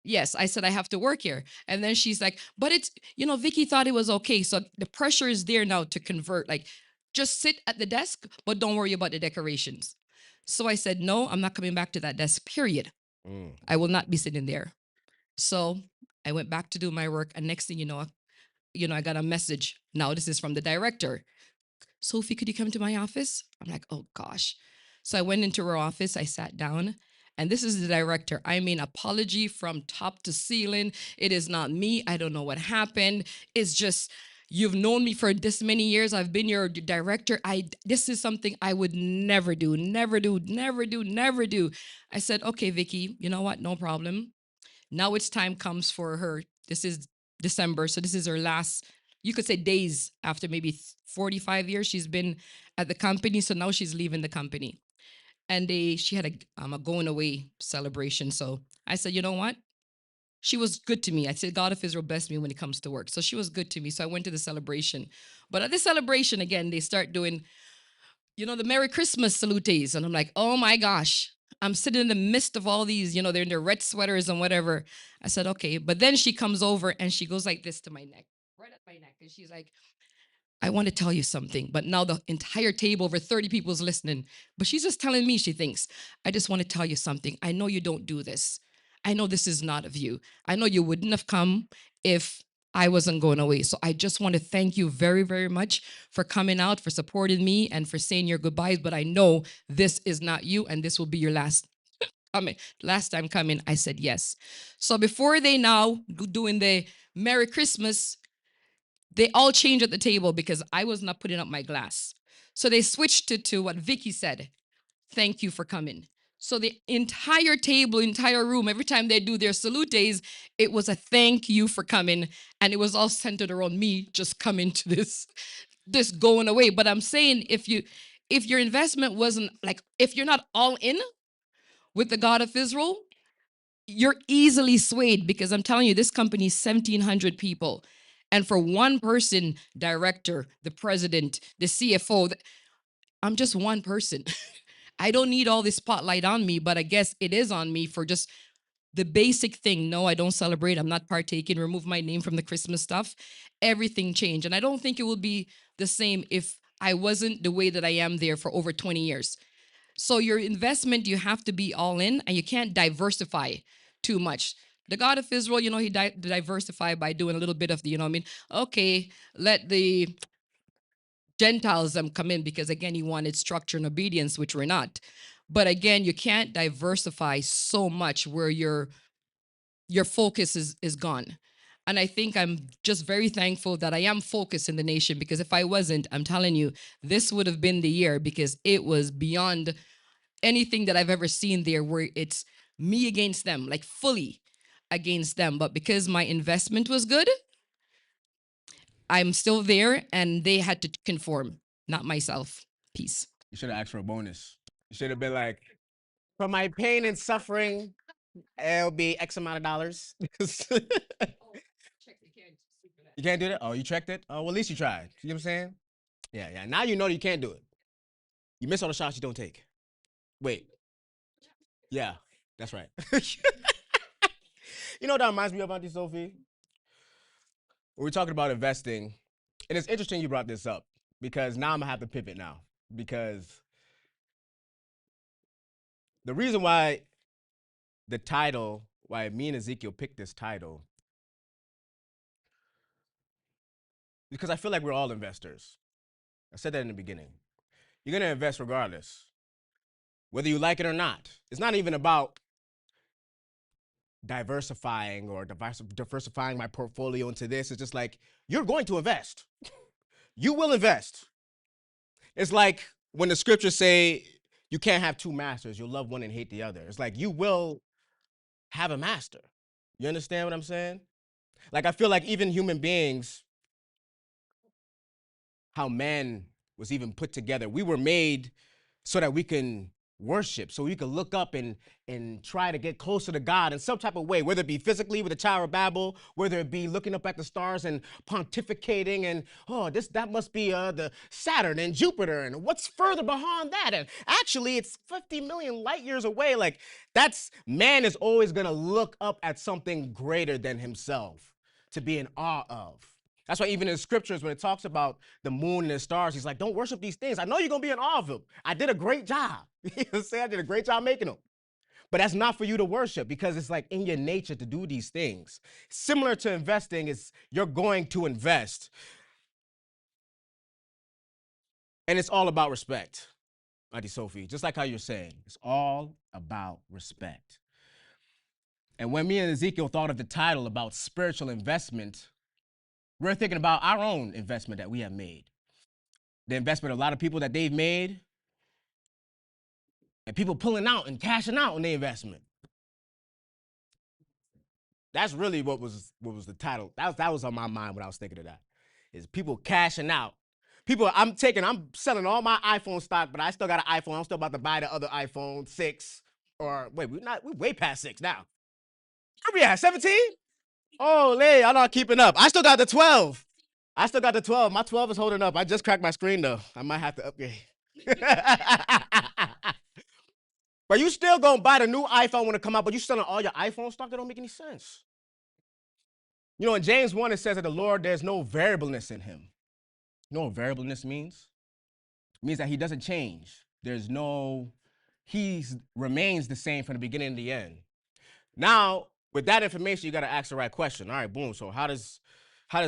Yes, I said I have to work here. And then she's like, but it's, Vicky thought it was okay. So the pressure is there now to convert. Like, just sit at the desk, but don't worry about the decorations. So I said, no, I'm not coming back to that desk, period. I will not be sitting there. So I went back to do my work. And next thing I got a message. Now this is from the director. Sophie, could you come to my office? I'm like, oh gosh. So I went into her office, I sat down, and this is the director. I mean, apology from top to ceiling. It is not me. I don't know what happened. It's just, you've known me for this many years. I've been your director. This is something I would never do, never do, never do, never do. I said, okay, Vicky, you know what? No problem. Now it's time comes for her. This is December, so this is her last, you could say, days after maybe 45 years she's been at the company. So now she's leaving the company, and she had a going away celebration. So I said, you know what? She was good to me. I said, God of Israel blessed me when it comes to work. So she was good to me. So I went to the celebration. But at the celebration, again, they start doing the Merry Christmas salutes. And I'm like, oh my gosh, I'm sitting in the midst of all these, they're in their red sweaters and whatever. I said, okay. But then she comes over and she goes like this to my neck, right at my neck. And she's like, I want to tell you something. But now the entire table, over 30 people is listening. But she's just telling me, she thinks, I just want to tell you something. I know you don't do this. I know this is not of you. I know you wouldn't have come if I wasn't going away. So I just want to thank you very, very much for coming out, for supporting me, and for saying your goodbyes. But I know this is not you, and this will be your last time coming. I said yes. So before they now doing the Merry Christmas, they all changed at the table because I was not putting up my glass. So they switched it to what Vicky said. Thank you for coming. So the entire table, entire room, every time they do their salutes, it was a thank you for coming. And it was all centered around me just coming to this going away. But I'm saying if your investment wasn't like, if you're not all in with the God of Israel, you're easily swayed because I'm telling you, this company is 1,700 people. And for one person, director, the president, the CFO, I'm just one person. I don't need all this spotlight on me, but I guess it is on me for just the basic thing. No, I don't celebrate. I'm not partaking. Remove my name from the Christmas stuff. Everything changed. And I don't think it would be the same if I wasn't the way that I am there for over 20 years. So your investment, you have to be all in, and you can't diversify too much. The God of Israel, he diversified by doing a little bit of the, okay, let the Gentiles come in, because again, he wanted structure and obedience, which we're not. But again, you can't diversify so much where your focus is gone. And I think I'm just very thankful that I am focused in the nation, because if I wasn't, I'm telling you, this would have been the year, because it was beyond anything that I've ever seen there, where it's me against them, like fully against them. But because my investment was good, I'm still there, and they had to conform, not myself. Peace. You should have asked for a bonus. You should have been like, for my pain and suffering, it'll be X amount of dollars. You can't do that? Oh, you checked it? Oh, well, at least you tried. You know what I'm saying? Yeah, yeah. Now you know you can't do it. You miss all the shots you don't take. Wait. Yeah, that's right. You know what that reminds me of, Auntie Sophie? When we're talking about investing, and it's interesting you brought this up, because now I'm gonna have to pivot now. Because the reason why why me and Ezekiel picked this title, because I feel like we're all investors. I said that in the beginning. You're gonna invest regardless, whether you like it or not. It's not even about diversifying or diversifying my portfolio into this. It's just like, you're going to invest. You will invest. It's like when the scriptures say you can't have two masters, you'll love one and hate the other. It's like you will have a master. You understand what I'm saying? Like, I feel like even human beings, how man was even put together, we were made so that we can worship, so we can look up and try to get closer to God in some type of way, whether it be physically with the Tower of Babel, whether it be looking up at the stars and pontificating and, oh, that must be the Saturn and Jupiter, and what's further behind that? And actually, it's 50 million light years away. Like, that's, man is always gonna look up at something greater than himself to be in awe of. That's why even in scriptures, when it talks about the moon and the stars, he's like, don't worship these things. I know you're going to be in awe of them. I did a great job. You know what I'm saying? I did a great job making them. But that's not for you to worship, because it's like in your nature to do these things. Similar to investing, is you're going to invest. And it's all about respect, Auntie Sophie. Just like how you're saying, it's all about respect. And when me and Ezekiel thought of the title about spiritual investment, we're thinking about our own investment that we have made. The investment of a lot of people that they've made, and people pulling out and cashing out on the investment. That's really what was the title. That was on my mind when I was thinking of that. Is people cashing out. People, I'm selling all my iPhone stock, but I still got an iPhone. I'm still about to buy the other iPhone 6. Or wait, we're way past 6 now. Where we at? 17? Oh, I'm not keeping up. I still got the 12. I still got the 12. My 12 is holding up. I just cracked my screen though. I might have to upgrade. But you still gonna buy the new iPhone when it come out, but you selling all your iPhone stock? That don't make any sense. You know, in James 1, it says that the Lord, there's no variableness in him. You know what variableness means? It means that he doesn't change. He remains the same from the beginning to the end. Now, with that information, you got to ask the right question. All right, boom. So how does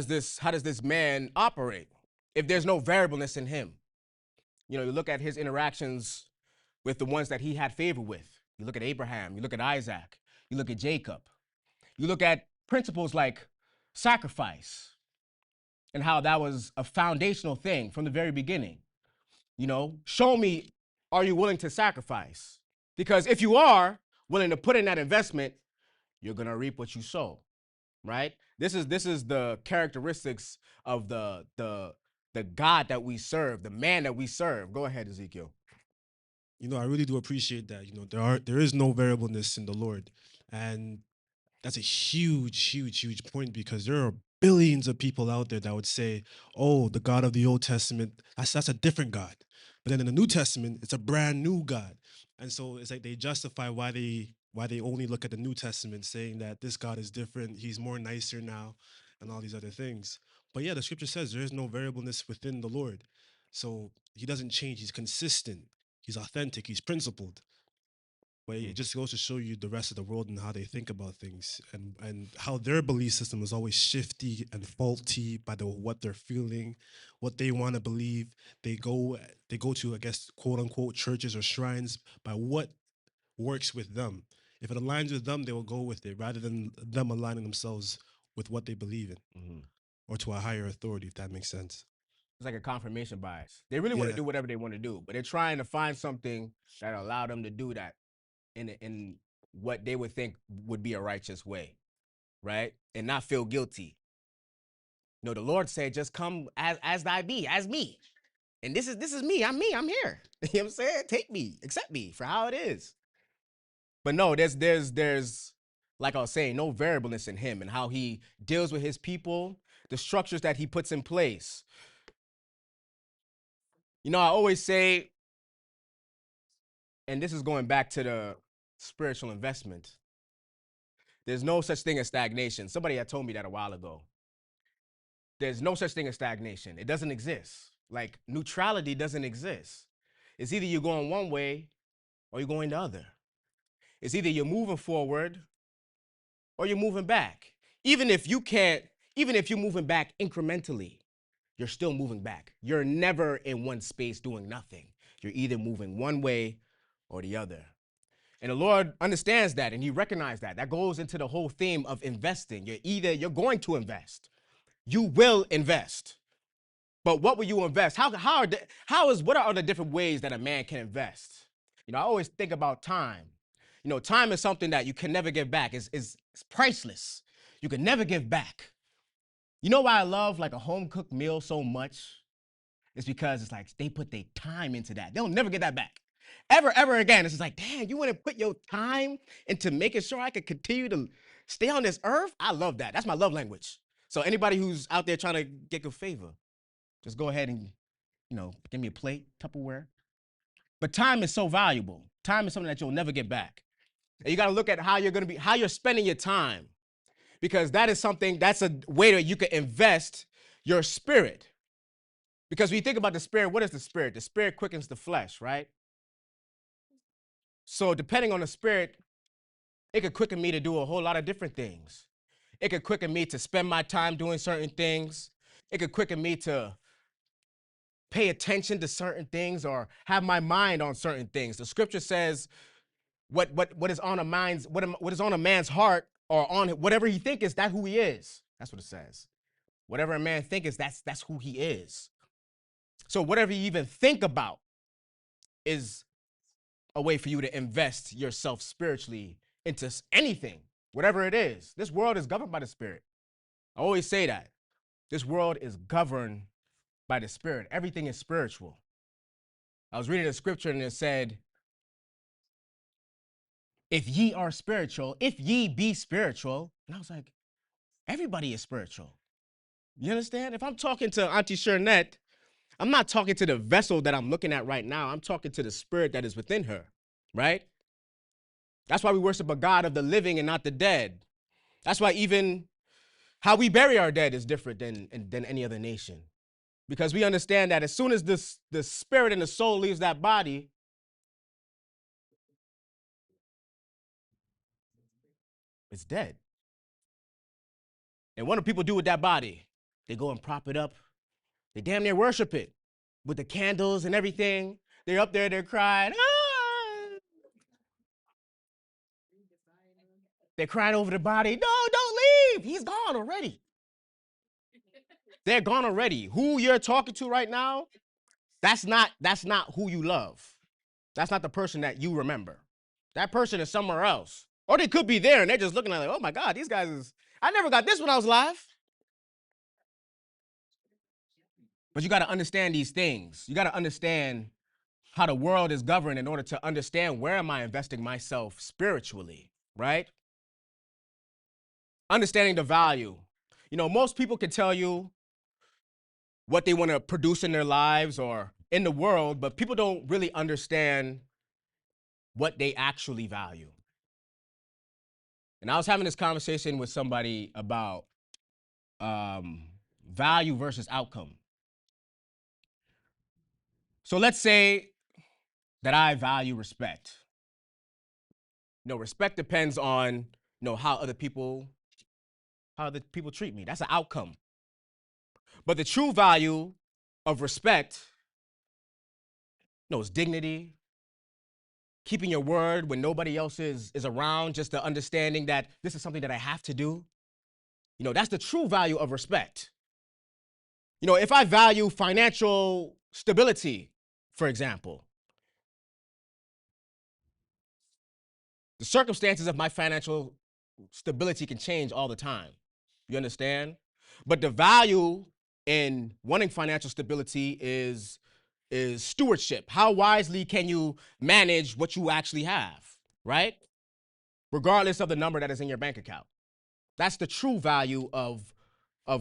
this man operate if there's no variableness in him? You know, you look at his interactions with the ones that he had favor with. You look at Abraham, you look at Isaac, you look at Jacob. You look at principles like sacrifice and how that was a foundational thing from the very beginning. You know, show me, are you willing to sacrifice? Because if you are willing to put in that investment, you're going to reap what you sow, right? This is the characteristics of the God that we serve, the man that we serve. Go ahead, Ezekiel. You know, I really do appreciate that. You know, there is no variableness in the Lord, and that's a huge point, because there are billions of people out there that would say, "Oh, the God of the Old Testament, that's a different God," but then in the New Testament, it's a brand new God, and so it's like they justify why they only look at the New Testament, saying that this God is different, he's more nicer now, and all these other things. But yeah, the scripture says there is no variableness within the Lord, so he doesn't change. He's consistent. He's authentic. He's principled. But it just goes to show you the rest of the world and how they think about things, and how their belief system is always shifty and faulty by what they're feeling, what they want to believe. They go to, I guess, quote unquote churches or shrines by what works with them. If it aligns with them, they will go with it rather than them aligning themselves with what they believe in or to a higher authority, if that makes sense. It's like a confirmation bias. They really want to Yeah. do whatever they want to do, but they're trying to find something that allow them to do that in what they would think would be a righteous way, right? And not feel guilty. No, the Lord said, just come as thy be, as me. And this is me. I'm me. I'm here. You know what I'm saying? Take me, accept me for how it is. But no, there's like I was saying, no variableness in him and how he deals with his people, the structures that he puts in place. You know, I always say, and this is going back to the spiritual investment, there's no such thing as stagnation. Somebody had told me that a while ago. There's no such thing as stagnation. It doesn't exist. Like, neutrality doesn't exist. It's either you're going one way or you're going the other. It's either you're moving forward or you're moving back. Even if you're moving back incrementally, you're still moving back. You're never in one space doing nothing. You're either moving one way or the other. And the Lord understands that and he recognizes that. That goes into the whole theme of investing. You're going to invest. You will invest. But what will you invest? What are the different ways that a man can invest? I always think about time. Time is something that you can never give back. It's priceless. You can never give back. You know why I love like a home cooked meal so much? It's because it's like they put their time into that. They'll never get that back. Ever again. It's just like, damn, you want to put your time into making sure I can continue to stay on this earth? I love that. That's my love language. So anybody who's out there trying to get a favor, just go ahead and, give me a plate, Tupperware. But time is so valuable. Time is something that you'll never get back. And you got to look at how you're spending your time, because that's a way that you can invest your spirit. Because when you think about the spirit, what is the spirit? The spirit quickens the flesh, right? So depending on the spirit, it could quicken me to do a whole lot of different things. It could quicken me to spend my time doing certain things. It could quicken me to pay attention to certain things or have my mind on certain things. The scripture says what is on what is on a man's heart or on whatever he thinks, that's who he is. That's what it says. Whatever a man thinks, that's who he is. So whatever you even think about is a way for you to invest yourself spiritually into anything, whatever it is. This world is governed by the Spirit. I always say that. This world is governed by the Spirit. Everything is spiritual. I was reading a scripture and it said, if ye are spiritual, if ye be spiritual. And I was like, everybody is spiritual. You understand? If I'm talking to Auntie Shernette, I'm not talking to the vessel that I'm looking at right now. I'm talking to the spirit that is within her, right? That's why we worship a God of the living and not the dead. That's why even how we bury our dead is different than any other nation. Because we understand that as soon as the spirit and the soul leaves that body, it's dead. And what do people do with that body? They go and prop it up. They damn near worship it with the candles and everything. They're up there, they're crying. Ah! They're crying over the body. No, don't leave. He's gone already. They're gone already. Who you're talking to right now, that's not who you love. That's not the person that you remember. That person is somewhere else. Or they could be there and they're just looking at like, oh my God, these guys I never got this when I was live. But you got to understand these things. You got to understand how the world is governed in order to understand where am I investing myself spiritually, right? Understanding the value. Most people can tell you what they want to produce in their lives or in the world, but people don't really understand what they actually value. And I was having this conversation with somebody about value versus outcome. So let's say that I value respect. Respect depends on how other people treat me. That's an outcome. But the true value of respect, is dignity, keeping your word when nobody else is around, just the understanding that this is something that I have to do. That's the true value of respect. If I value financial stability, for example, the circumstances of my financial stability can change all the time. You understand? But the value in wanting financial stability is stewardship. How wisely can you manage what you actually have, right? Regardless of the number that is in your bank account. That's the true value of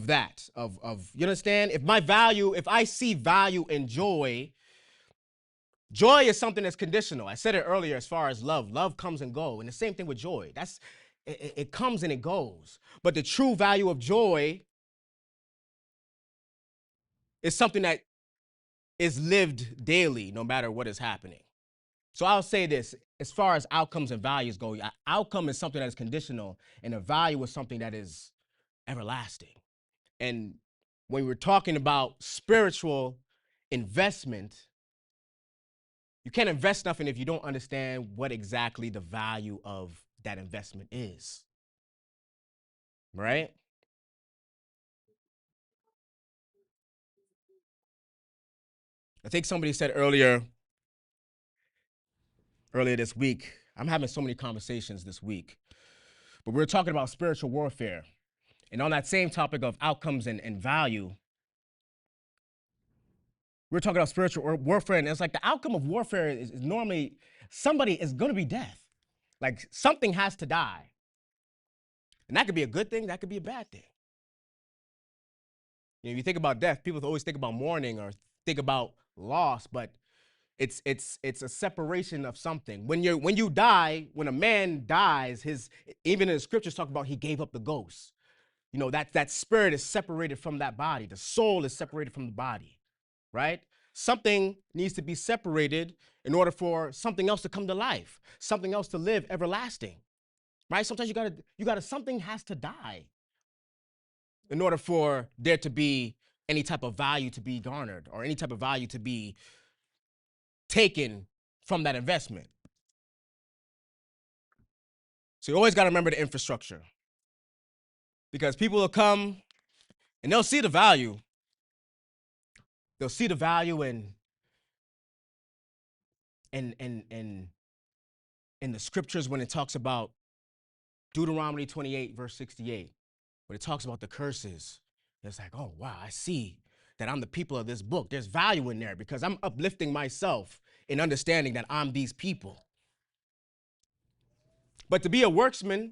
that. You understand? If I see value in joy, joy is something that's conditional. I said it earlier as far as love. Love comes and goes. And the same thing with joy. It comes and it goes. But the true value of joy is something that is lived daily, no matter what is happening. So I'll say this, as far as outcomes and values go, outcome is something that is conditional, and a value is something that is everlasting. And when we're talking about spiritual investment, You can't invest nothing if you don't understand what exactly the value of that investment is. Right? I think somebody said earlier this week, I'm having so many conversations this week, but we're talking about spiritual warfare. And on that same topic of outcomes and value, we're talking about spiritual warfare, and it's like the outcome of warfare is normally somebody is going to be death. Like something has to die. And that could be a good thing, that could be a bad thing. You know, if you think about death, people always think about mourning or think about loss, but it's a separation of something. When you die, when a man dies, even in the scriptures talk about he gave up the ghost. You know, that spirit is separated from that body. The soul is separated from the body, right? Something needs to be separated in order for something else to come to life, something else to live everlasting, right? Sometimes you gotta, something has to die in order for there to be any type of value to be garnered or any type of value to be taken from that investment. So you always got to remember the infrastructure, because people will come and they'll see the value. They'll see the value in the scriptures when it talks about Deuteronomy 28, verse 68, when it talks about the curses. It's like, oh, wow, I see that I'm the people of this book. There's value in there because I'm uplifting myself in understanding that I'm these people. But to be a worksman,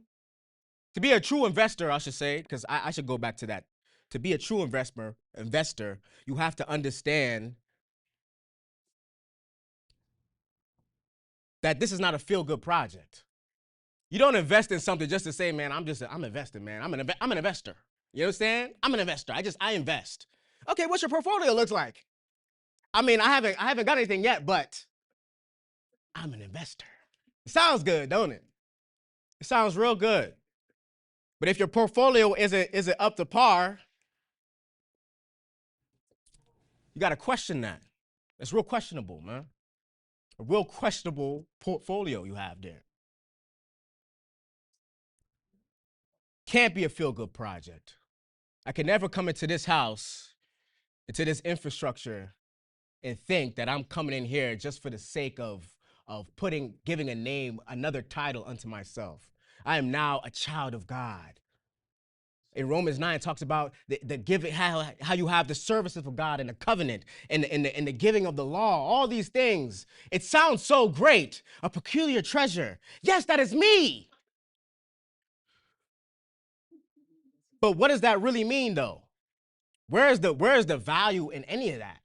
to be a true investor, I should say, because I should go back to that. To be a true investor, you have to understand that this is not a feel-good project. You don't invest in something just to say, man, I'm investing, man. I'm an investor. You understand? I'm an investor. I invest. Okay, what's your portfolio looks like? I mean, I haven't got anything yet, but I'm an investor. It sounds good, don't it? It sounds real good. But if your portfolio isn't up to par, you got to question that. It's real questionable, man. A real questionable portfolio you have there. Can't be a feel-good project. I can never come into this house, into this infrastructure, and think that I'm coming in here just for the sake of giving a name, another title unto myself. I am now a child of God. In Romans 9, it talks about the giving, how you have the services of God and the covenant and the giving of the law, all these things. It sounds so great, a peculiar treasure. Yes, that is me. But what does that really mean, though? Where is the value in any of that?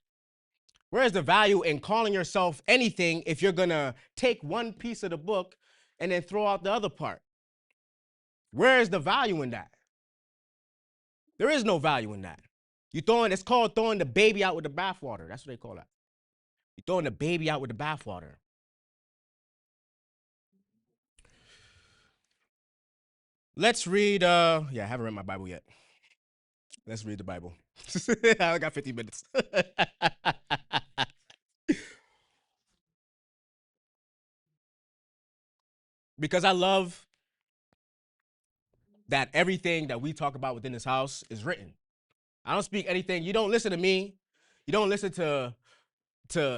Where is the value in calling yourself anything if you're gonna take one piece of the book and then throw out the other part? Where is the value in that? There is no value in that. It's called throwing the baby out with the bathwater. That's what they call that. You're throwing the baby out with the bathwater. Let's read, I haven't read my Bible yet. Let's read the Bible. I got 50 minutes. Because I love that everything that we talk about within this house is written. I don't speak anything. You don't listen to me. You don't listen to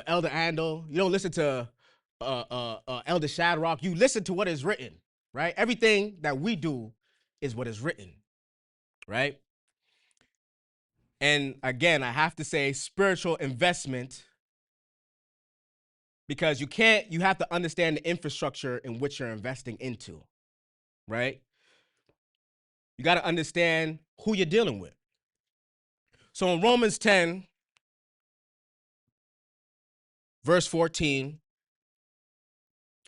Elder Andel. You don't listen to Elder Shadrach. You listen to what is written, right? Everything that we do is what is written, right? And again, I have to say spiritual investment, because you have to understand the infrastructure in which you're investing into, right? You got to understand who you're dealing with. So in Romans 10, verse 14,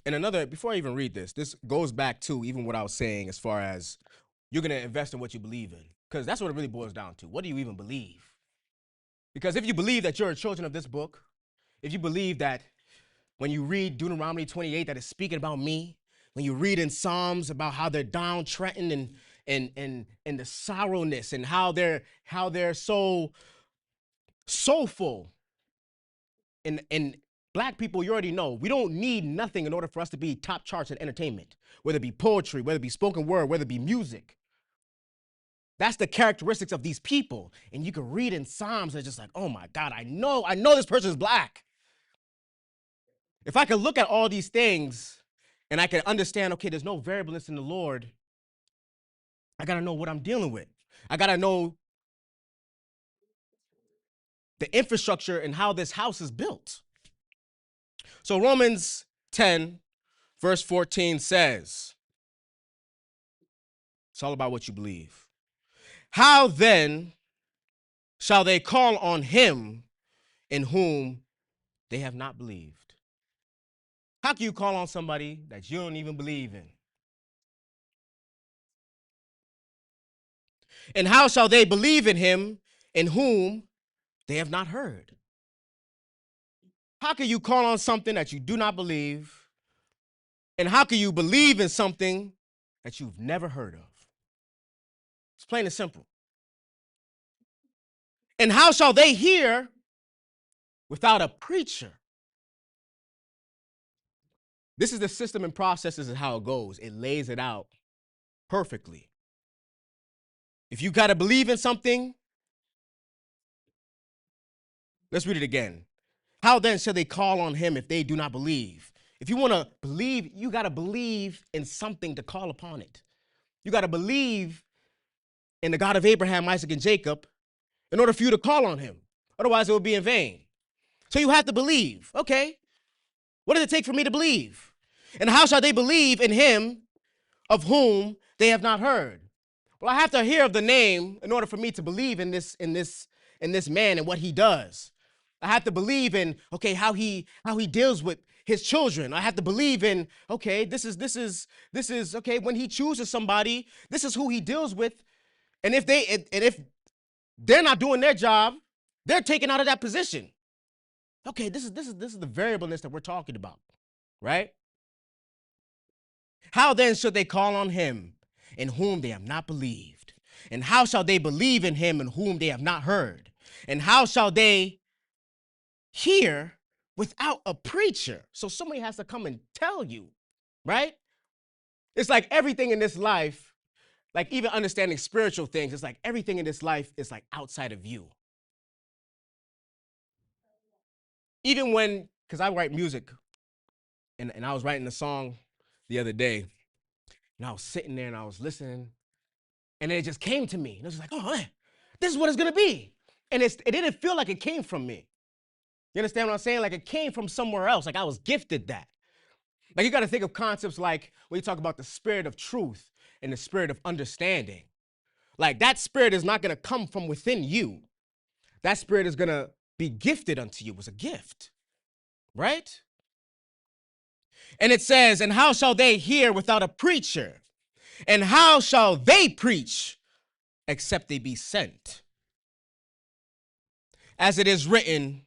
and before I even read this goes back to even what I was saying as far as you're going to invest in what you believe in, because that's what it really boils down to. What do you even believe? Because if you believe that you're a children of this book, if you believe that when you read Deuteronomy 28 that is speaking about me, when you read in Psalms about how they're downtrodden and the sorrowness and how they're so soulful in black people, you already know, we don't need nothing in order for us to be top charts in entertainment, whether it be poetry, whether it be spoken word, whether it be music. That's the characteristics of these people. And you can read in Psalms, they're just like, oh my God, I know this person is black. If I could look at all these things and I can understand, okay, there's no variableness in the Lord, I gotta know what I'm dealing with. I gotta know the infrastructure and how this house is built. So Romans 10, verse 14 says, it's all about what you believe. How then shall they call on him in whom they have not believed? How can you call on somebody that you don't even believe in? And how shall they believe in him in whom they have not heard? How can you call on something that you do not believe? And how can you believe in something that you've never heard of? It's plain and simple. And how shall they hear without a preacher? This is the system and processes of how it goes. It lays it out perfectly. If you got to believe in something, let's read it again. How then shall they call on him if they do not believe? If you want to believe, you got to believe in something to call upon it. You got to believe in the God of Abraham, Isaac, and Jacob in order for you to call on him. Otherwise, it will be in vain. So you have to believe. Okay, what does it take for me to believe? And how shall they believe in him of whom they have not heard? Well, I have to hear of the name in order for me to believe in this man and what he does. I have to believe in, okay, how he deals with his children. I have to believe in, okay, this is okay, when he chooses somebody, this is who he deals with. And if they're not doing their job, they're taken out of that position. Okay, this is the variableness that we're talking about, right? How then should they call on him in whom they have not believed? And how shall they believe in him in whom they have not heard? And how shall they hear without a preacher? So somebody has to come and tell you, right? It's like everything in this life, like even understanding spiritual things, it's like everything in this life is like outside of you. Even when, because I write music, and I was writing a song the other day, and I was sitting there and I was listening, and it just came to me. And I was like, oh man, this is what it's gonna be. And it didn't feel like it came from me. You understand what I'm saying? Like it came from somewhere else. Like I was gifted that. Like you gotta think of concepts like when you talk about the spirit of truth and the spirit of understanding. Like that spirit is not gonna come from within you. That spirit is gonna be gifted unto you. It was a gift, right? And it says, and how shall they hear without a preacher? And how shall they preach except they be sent? As it is written,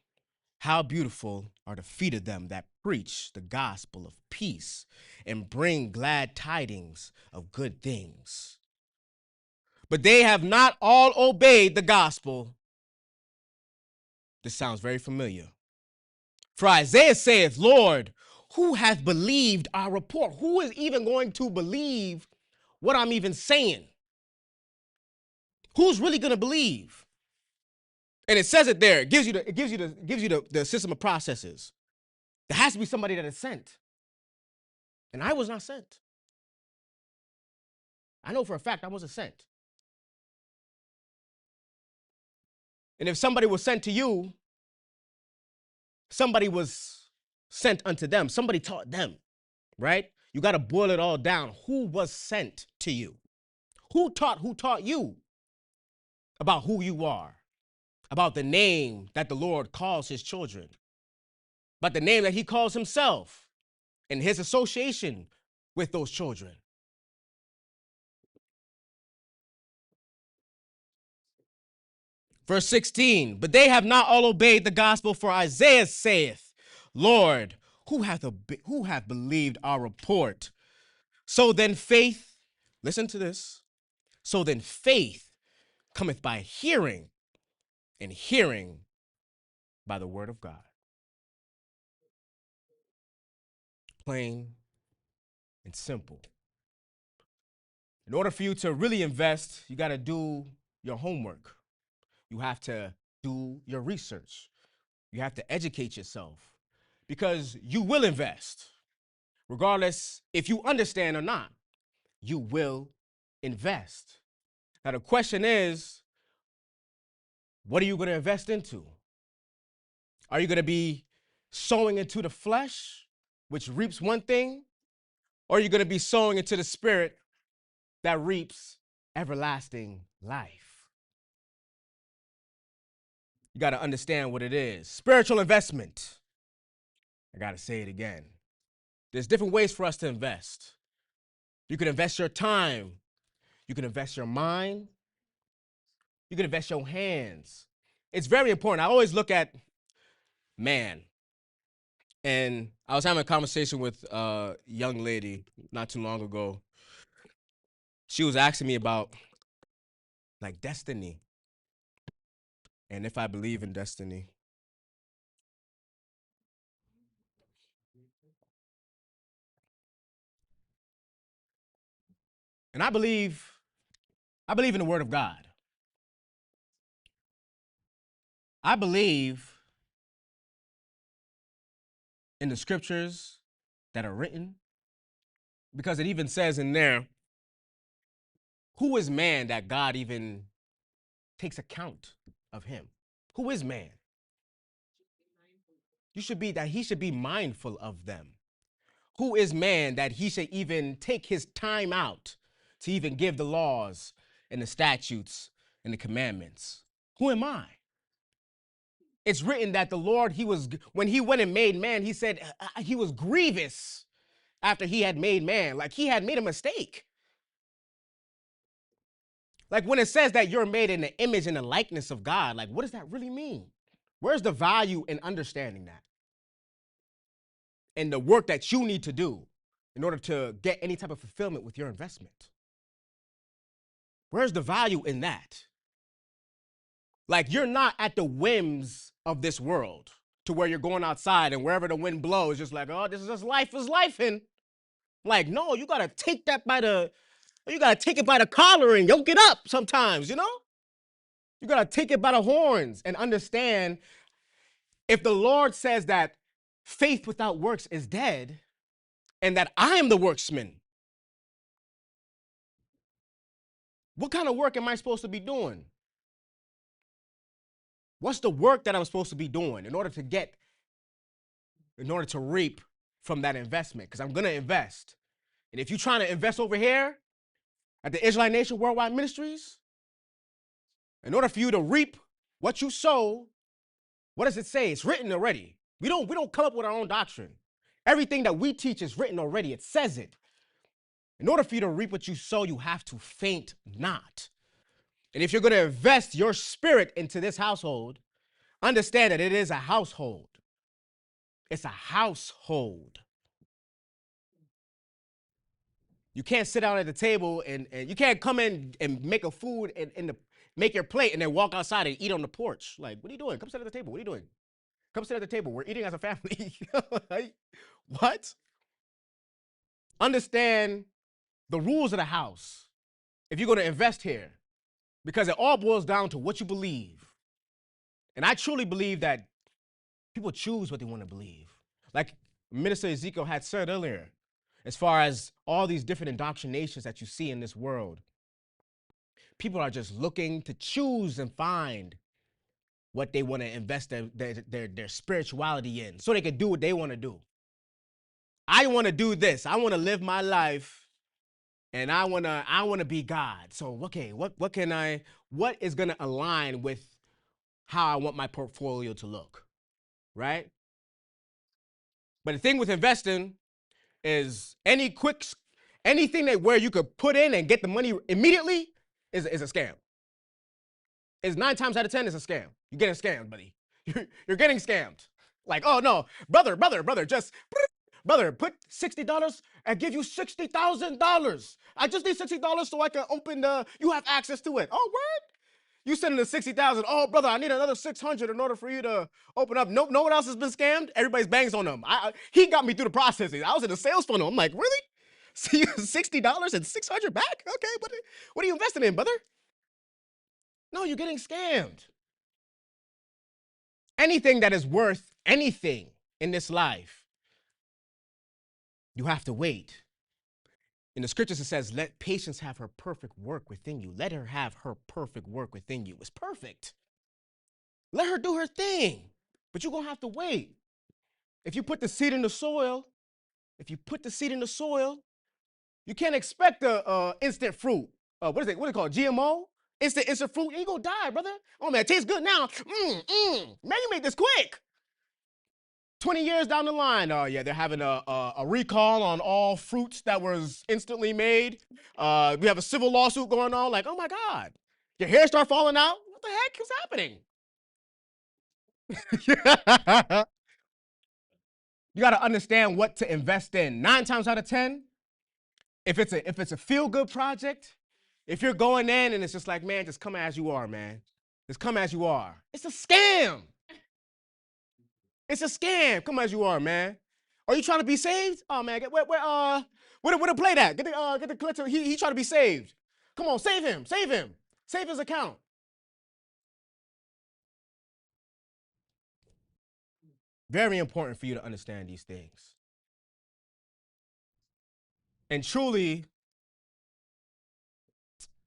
how beautiful are the feet of them that preach the gospel of peace and bring glad tidings of good things. But they have not all obeyed the gospel. This sounds very familiar. For Isaiah saith, Lord, who hath believed our report? Who is even going to believe what I'm even saying? Who's really going to believe? And it says it there. It gives you the system of processes. There has to be somebody that is sent. And I was not sent. I know for a fact I wasn't sent. And if somebody was sent to you, somebody was sent unto them. Somebody taught them, right? You got to boil it all down. Who was sent to you? Who taught you about who you are? About the name that the Lord calls his children? About the name that he calls himself and his association with those children? Verse 16, but they have not all obeyed the gospel, for Isaiah saith, Lord, who hath believed our report? So then faith, listen to this, so then faith cometh by hearing, and hearing by the word of God. plain and simple. In order for you to really invest, you got to do your homework. You have to do your research. You have to educate yourself because you will invest. Regardless if you understand or not, you will invest. Now, the question is, what are you going to invest into? Are you going to be sowing into the flesh, which reaps one thing? Or are you going to be sowing into the spirit that reaps everlasting life? You got to understand what it is. Spiritual investment. I got to say it again. There's different ways for us to invest. You can invest your time. You can invest your mind. You can invest your hands. It's very important. I always look at man. And I was having a conversation with a young lady not too long ago. She was asking me about like destiny and if I believe in destiny. And I believe in the word of God. I believe in the scriptures that are written because it even says in there, who is man that God even takes account of him? Who is man? He should be mindful of them. Who is man that he should even take his time out to even give the laws and the statutes and the commandments? Who am I? It's written that the Lord, when he went and made man, he said he was grievous after he had made man. Like he had made a mistake. Like when it says that you're made in the image and the likeness of God, like what does that really mean? Where's the value in understanding that? And the work that you need to do in order to get any type of fulfillment with your investment. Where's the value in that? Like you're not at the whims of this world to where you're going outside and wherever the wind blows, just like, oh, this is just life is life. And like, no, you gotta take it by the collar and yoke it up sometimes, you know? You gotta take it by the horns and understand if the Lord says that faith without works is dead and that I am the worksman, what kind of work am I supposed to be doing? What's the work that I'm supposed to be doing in order to reap from that investment? Because I'm going to invest. And if you're trying to invest over here at the Israelite Nation Worldwide Ministries, in order for you to reap what you sow, what does it say? It's written already. We don't come up with our own doctrine. Everything that we teach is written already. It says it. In order for you to reap what you sow, you have to faint not. And if you're going to invest your spirit into this household, understand that it is a household. It's a household. You can't sit down at the table and you can't come in and make a food and make your plate and then walk outside and eat on the porch. Like, what are you doing? Come sit at the table. What are you doing? Come sit at the table. We're eating as a family. Like, what? Understand the rules of the house if you're going to invest here, because it all boils down to what you believe. And I truly believe that people choose what they want to believe. Like Minister Ezekiel had said earlier, as far as all these different indoctrinations that you see in this world, people are just looking to choose and find what they want to invest their spirituality in so they can do what they want to do. I want to do this. I want to live my life and I want to be God. So, okay, what is going to align with how I want my portfolio to look, right? But the thing with investing is anything that where you could put in and get the money immediately is a scam. It's 9 times out of 10 is a scam. You're getting scammed, buddy. You're getting scammed. Like, oh no, brother, just put $60 and give you $60,000. I just need $60 so I can open you have access to it. Oh, word? You sending the 60,000. Oh, brother, I need another 600 in order for you to open up. No one else has been scammed. Everybody's bangs on them. He got me through the processing. I was in the sales funnel. I'm like, really? See, $60 and 600 back? Okay, what are you investing in, brother? No, you're getting scammed. Anything that is worth anything in this life, you have to wait. In the scriptures, it says, let patience have her perfect work within you. Let her have her perfect work within you. It's perfect. Let her do her thing. But you're going to have to wait. If you put the seed in the soil, you can't expect a instant fruit. What is it called? GMO? Instant fruit. You going to die, brother. Oh, man, it tastes good now. Man, you made this quick. 20 years down the line, yeah, they're having a recall on all fruits that was instantly made. We have a civil lawsuit going on. Like, oh my God, your hair start falling out. What the heck is happening? You got to understand what to invest in. 9 times out of 10, if it's a feel good project, if you're going in and it's just like, man, just come as you are, man. Just come as you are. It's a scam. It's a scam. Come as you are, man. Are you trying to be saved? Oh man, where the plate at? Get the collector. He trying to be saved. Come on, save him, save his account. Very important for you to understand these things. And truly,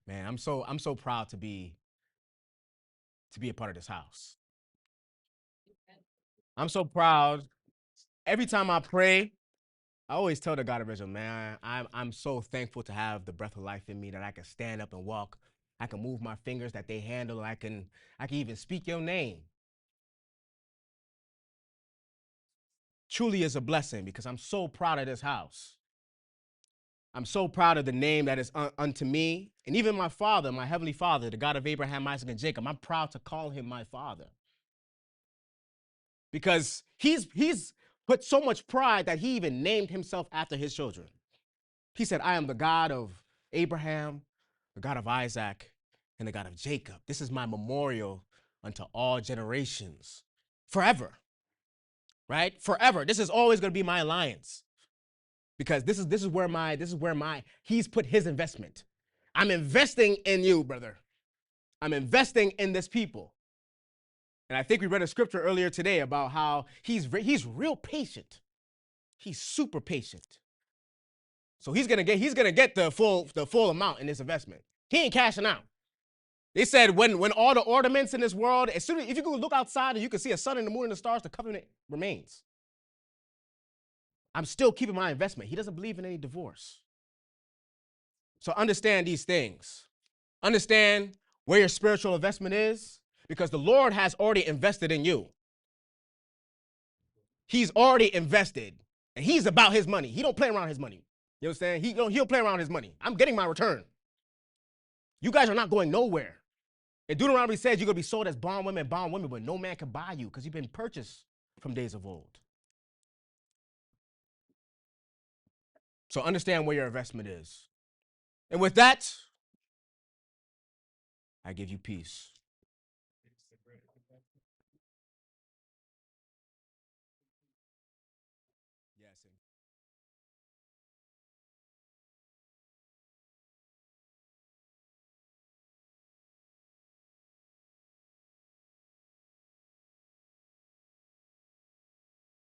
man, I'm so proud to be a part of this house. I'm so proud. Every time I pray, I always tell the God of Israel, man, I'm so thankful to have the breath of life in me that I can stand up and walk. I can move my fingers that they handle. I can even speak your name. Truly is a blessing because I'm so proud of this house. I'm so proud of the name that is unto me. And even my father, my heavenly father, the God of Abraham, Isaac, and Jacob, I'm proud to call him my father. Because he's put so much pride that he even named himself after his children. He said, I am the God of Abraham, the God of Isaac, and the God of Jacob. This is my memorial unto all generations. Forever. Right? Forever. This is always going to be my alliance. Because this is where he's put his investment. I'm investing in you, brother. I'm investing in this people. And I think we read a scripture earlier today about how he's real patient. He's super patient. So he's gonna get the full amount in this investment. He ain't cashing out. They said when all the ornaments in this world, as soon as if you go look outside and you can see a sun and the moon and the stars, the covenant remains. I'm still keeping my investment. He doesn't believe in any divorce. So understand these things. Understand where your spiritual investment is because the Lord has already invested in you. He's already invested and he's about his money. He don't play around his money. You understand? He'll play around his money. I'm getting my return. You guys are not going nowhere. And Deuteronomy says you're going to be sold as bondwomen, but no man can buy you because you've been purchased from days of old. So understand where your investment is. And with that, I give you peace. Yes.